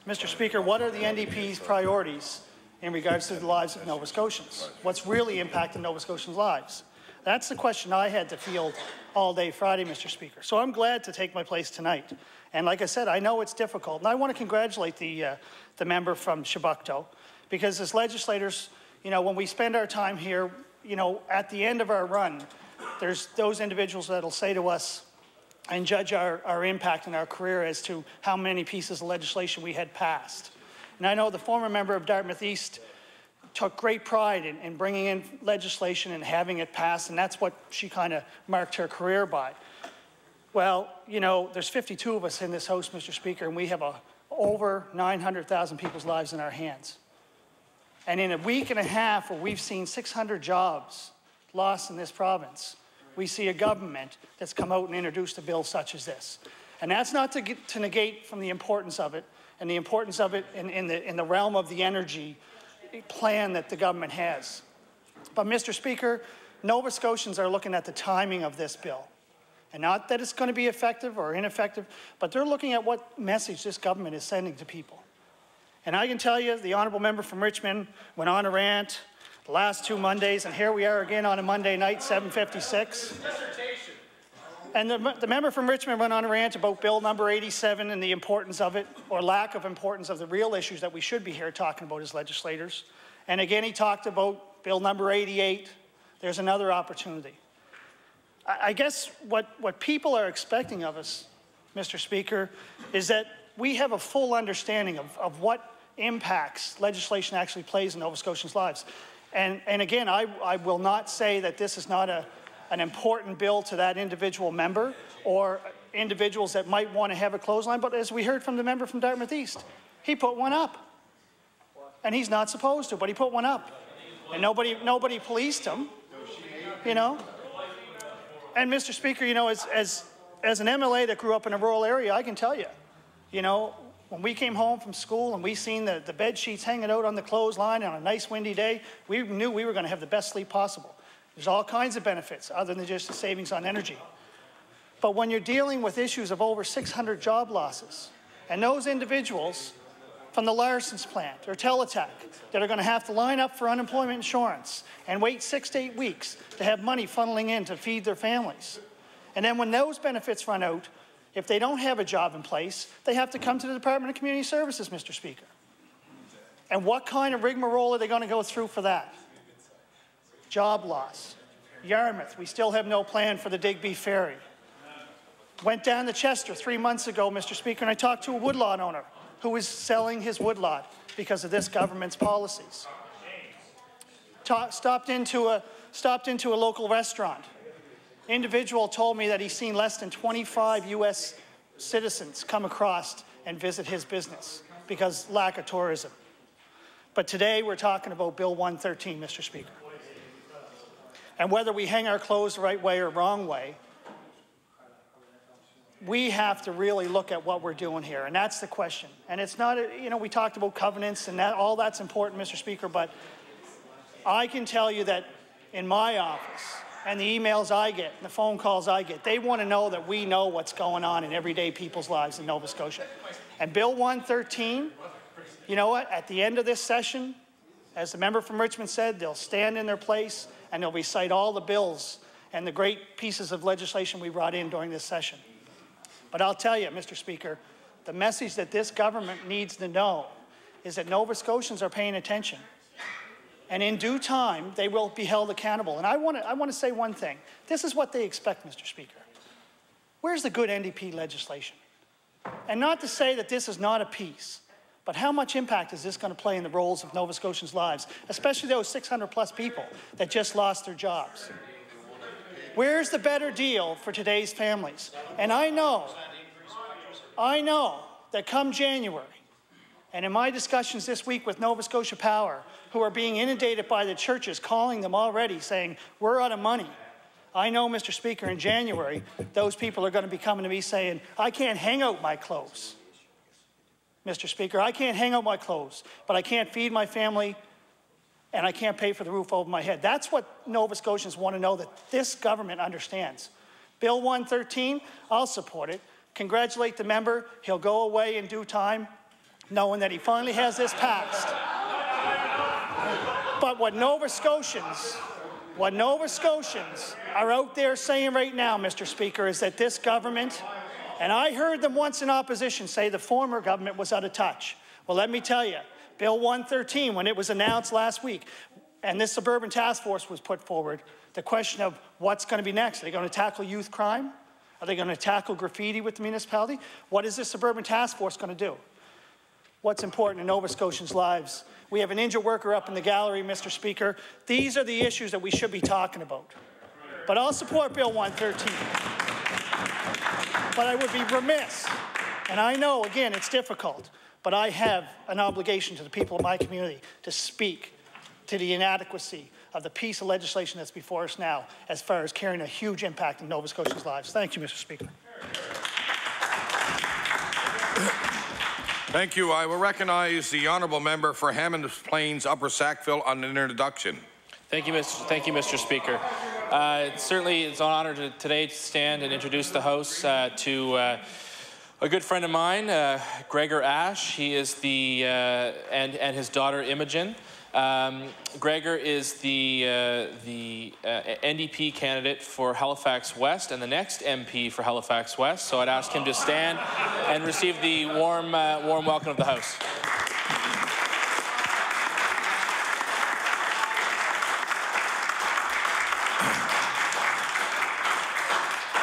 Mr. Speaker, what are the NDP's priorities in regards to the lives of Nova Scotians? What's really impacting Nova Scotians' lives? That's the question I had to field all day Friday, Mr. Speaker. So I'm glad to take my place tonight. And like I said, I know it's difficult. And I want to congratulate the member from Chebucto, because as legislators, you know, when we spend our time here, you know, at the end of our run, there's those individuals that'll say to us and judge our impact in our career as to how many pieces of legislation we had passed. And I know the former member of Dartmouth East took great pride in bringing in legislation and having it passed, and that's what she kind of marked her career by. Well, you know, there's 52 of us in this House, Mr. Speaker, and we have over 900,000 people's lives in our hands. And in a week and a half where we've seen 600 jobs lost in this province, we see a government that's come out and introduced a bill such as this. And that's not to negate from the importance of it, and the importance of it in the realm of the energy plan that the government has. But Mr. Speaker, Nova Scotians are looking at the timing of this bill. And not that it's going to be effective or ineffective, but they're looking at what message this government is sending to people. And I can tell you, the honourable member from Richmond went on a rant the last 2 Mondays, and here we are again on a Monday night, 7:56. And the member from Richmond went on a rant about Bill number 87 and the importance of it, or lack of importance of the real issues that we should be here talking about as legislators. And again, he talked about Bill number 88. There's another opportunity. I guess what people are expecting of us, Mr. Speaker, is that we have a full understanding of what impacts legislation actually plays in Nova Scotians' lives. And again, I will not say that this is not an important bill to that individual member or individuals that might want to have a clothesline, but as we heard from the member from Dartmouth East, he put one up. And he's not supposed to, but he put one up. And nobody policed him, you know. And Mr. Speaker, you know, as an MLA that grew up in a rural area, I can tell you, you know, when we came home from school and we seen the bed sheets hanging out on the clothesline on a nice windy day, we knew we were going to have the best sleep possible. There's all kinds of benefits other than just the savings on energy. But when you're dealing with issues of over 600 job losses, and those individuals from the Larson's plant or Teletech that are going to have to line up for unemployment insurance and wait 6 to 8 weeks to have money funneling in to feed their families. And then when those benefits run out, if they don't have a job in place, they have to come to the Department of Community Services, Mr. Speaker. And what kind of rigmarole are they going to go through for that? Job loss. Yarmouth, we still have no plan for the Digby Ferry. Went down to Chester 3 months ago, Mr. Speaker, and I talked to a woodlot owner who was selling his woodlot because of this government's policies. stopped into a local restaurant. Individual told me that he's seen less than 25 U.S. citizens come across and visit his business because lack of tourism. But today we're talking about Bill 113, Mr. Speaker. And whether we hang our clothes the right way or wrong way, we have to really look at what we're doing here, and that's the question. And it's not, you know, we talked about covenants and that, all that's important, Mr. Speaker, but I can tell you that in my office and the emails I get and the phone calls I get, they want to know that we know what's going on in everyday people's lives in Nova Scotia. And Bill 113, you know what, at the end of this session, as the member from Richmond said, they'll stand in their place and they'll recite all the bills and the great pieces of legislation we brought in during this session. But I'll tell you, Mr. Speaker, the message that this government needs to know is that Nova Scotians are paying attention. And in due time, they will be held accountable. And I want to say one thing. This is what they expect, Mr. Speaker. Where's the good NDP legislation? And not to say that this is not a piece, but how much impact is this going to play in the roles of Nova Scotians' lives, especially those 600+ people that just lost their jobs? Where's the better deal for today's families? And I know that come January, and in my discussions this week with Nova Scotia Power, who are being inundated by the churches, calling them already, saying, we're out of money. I know, Mr. Speaker, in January, those people are going to be coming to me saying, I can't hang out my clothes. Mr. Speaker, I can't hang out my clothes, but I can't feed my family, and I can't pay for the roof over my head. That's what Nova Scotians want to know, that this government understands. Bill 113, I'll support it. Congratulate the member. He'll go away in due time, knowing that he finally has this passed. But what Nova Scotians are out there saying right now, Mr. Speaker, is that this government, and I heard them once in opposition say the former government was out of touch. Well, let me tell you, Bill 113, when it was announced last week, and this suburban task force was put forward, the question of what's going to be next. Are they going to tackle youth crime? Are they going to tackle graffiti with the municipality? What is this suburban task force going to do? What's important in Nova Scotians' lives? We have an injured worker up in the gallery, Mr. Speaker. These are the issues that we should be talking about. But I'll support Bill 113. But I would be remiss, and I know, again, it's difficult, but I have an obligation to the people of my community to speak to the inadequacy of the piece of legislation that's before us now as far as carrying a huge impact in Nova Scotians' lives. Thank you, Mr. Speaker. Thank you. I will recognize the honourable member for Hammonds Plains Upper Sackville on an introduction. Thank you, Mr. Speaker. Certainly, it's an honour today to stand and introduce the House to a good friend of mine, Gregor Ash. He is the and his daughter Imogen. Gregor is the NDP candidate for Halifax West and the next MP for Halifax West. So I'd ask him to stand and receive the warm welcome of the House.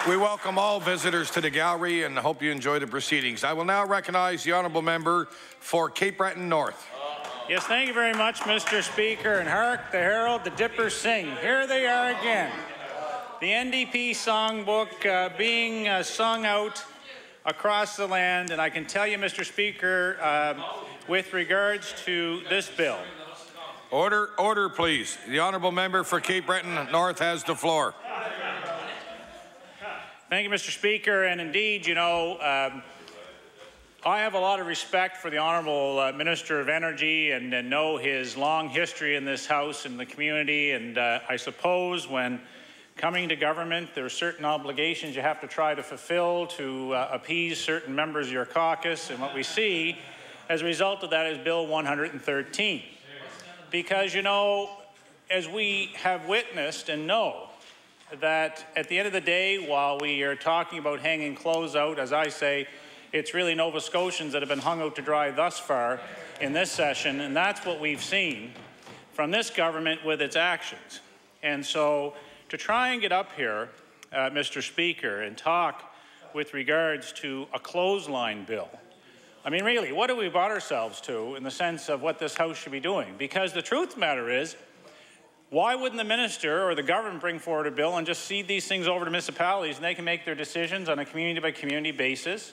We welcome all visitors to the gallery and hope you enjoy the proceedings. I will now recognize the honourable member for Cape Breton North. Yes, thank you very much, Mr. Speaker. And hark, the herald, the dippers sing. Here they are again. The NDP songbook being sung out across the land. And I can tell you, Mr. Speaker, with regards to this bill. Order, please. The honourable member for Cape Breton North has the floor. Thank you, Mr. Speaker. And indeed, you know, I have a lot of respect for the Honourable Minister of Energy and know his long history in this House and the community. And I suppose when coming to government, there are certain obligations you have to try to fulfill to appease certain members of your caucus. And what we see as a result of that is Bill 113. Because, you know, as we have witnessed and know, that at the end of the day, while we are talking about hanging clothes out, as I say, it's really Nova Scotians that have been hung out to dry thus far in this session, and that's what we've seen from this government with its actions. And so to try and get up here, Mr. Speaker, and talk with regards to a clothesline bill, I mean, really, what have we brought ourselves to in the sense of what this House should be doing? Because the truth of the matter is, Why wouldn't the minister or the government bring forward a bill and just cede these things over to municipalities and they can make their decisions on a community-by-community basis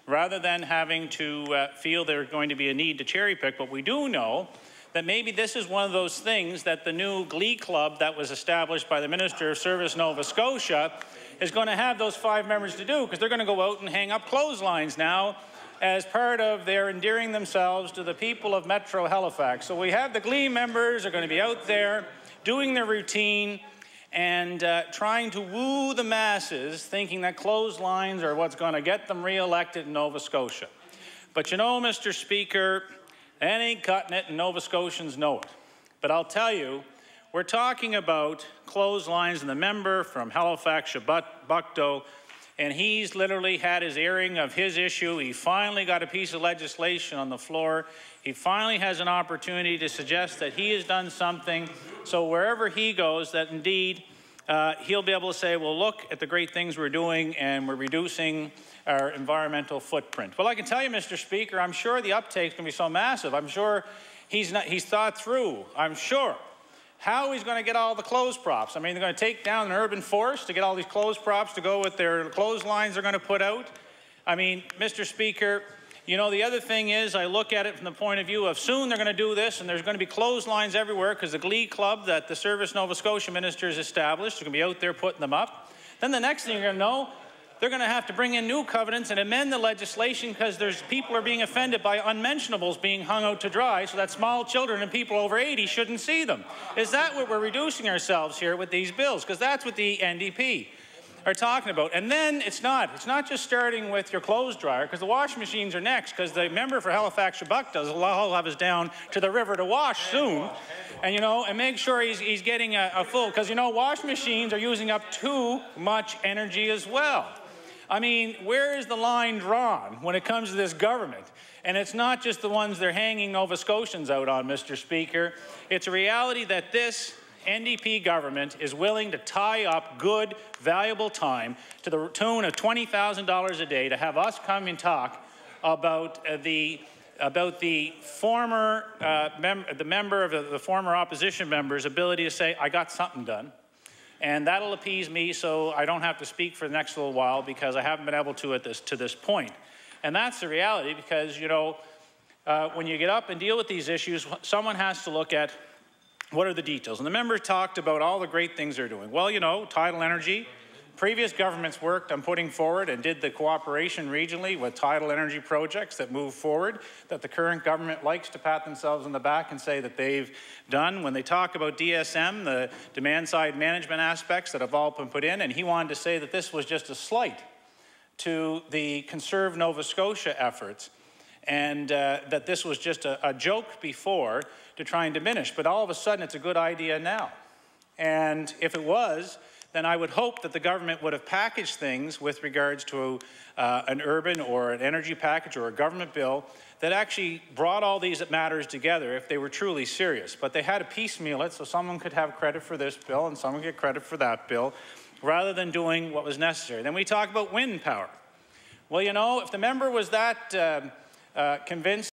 rather than having to feel there's going to be a need to cherry-pick? But we do know that maybe this is one of those things that the new glee club that was established by the Minister of Service Nova Scotia is going to have those 5 members to do, because they're going to go out and hang up clotheslines now as part of their endearing themselves to the people of Metro Halifax. So we have the glee members are going to be out there doing their routine and trying to woo the masses, thinking that clotheslines are what's going to get them re-elected in Nova Scotia. But you know, Mr. Speaker, that ain't cutting it, and Nova Scotians know it. But I'll tell you, we're talking about clotheslines, and the member from Halifax, Shabukdo, and he's literally had his airing of his issue. He finally got a piece of legislation on the floor. He finally has an opportunity to suggest that he has done something, so wherever he goes, that indeed he'll be able to say, well, look at the great things we're doing, and we're reducing our environmental footprint. Well, I can tell you, Mr. Speaker, I'm sure the uptake's going to be so massive. I'm sure he's thought through, I'm sure, how he's going to get all the clothes props. I mean, they're going to take down an urban forest to get all these clothes props to go with their clotheslines they're going to put out. I mean, Mr. Speaker, you know, the other thing is, I look at it from the point of view of soon they're going to do this, and there's going to be clotheslines everywhere because the glee club that the Service Nova Scotia minister has established, they're going to be out there putting them up. Then the next thing you're going to know, they're going to have to bring in new covenants and amend the legislation because people are being offended by unmentionables being hung out to dry so that small children and people over 80 shouldn't see them. Is that what we're reducing ourselves here with these bills? Because that's what the NDP are talking about. And then it's not just starting with your clothes dryer, because the washing machines are next, because the member for Halifax Shabukdo will have us down to the river to wash soon. And, you know, and make sure he's getting a full, because, you know, washing machines are using up too much energy as well. I mean, where is the line drawn when it comes to this government? And it's not just the ones they're hanging Nova Scotians out on, Mr. Speaker. It's a reality that this NDP government is willing to tie up good, valuable time to the tune of $20,000 a day to have us come and talk about the former member of the former opposition member's ability to say, I got something done. And that'll appease me so I don't have to speak for the next little while because I haven't been able to to this point. And that's the reality because, you know, when you get up and deal with these issues, someone has to look at what are the details. And the member talked about all the great things they're doing. Well, you know, tidal energy. Previous governments worked on putting forward and did the cooperation regionally with tidal energy projects that move forward, that the current government likes to pat themselves on the back and say that they've done. When they talk about DSM, the demand-side management aspects that have all been put in, and he wanted to say that this was just a slight to the Conserve Nova Scotia efforts, and that this was just a joke before to try and diminish. But all of a sudden, it's a good idea now. And if it was, then I would hope that the government would have packaged things with regards to an urban or an energy package or a government bill that actually brought all these matters together if they were truly serious. But they had to piecemeal it so someone could have credit for this bill and someone could get credit for that bill rather than doing what was necessary. Then we talk about wind power. Well, you know, if the member was that convinced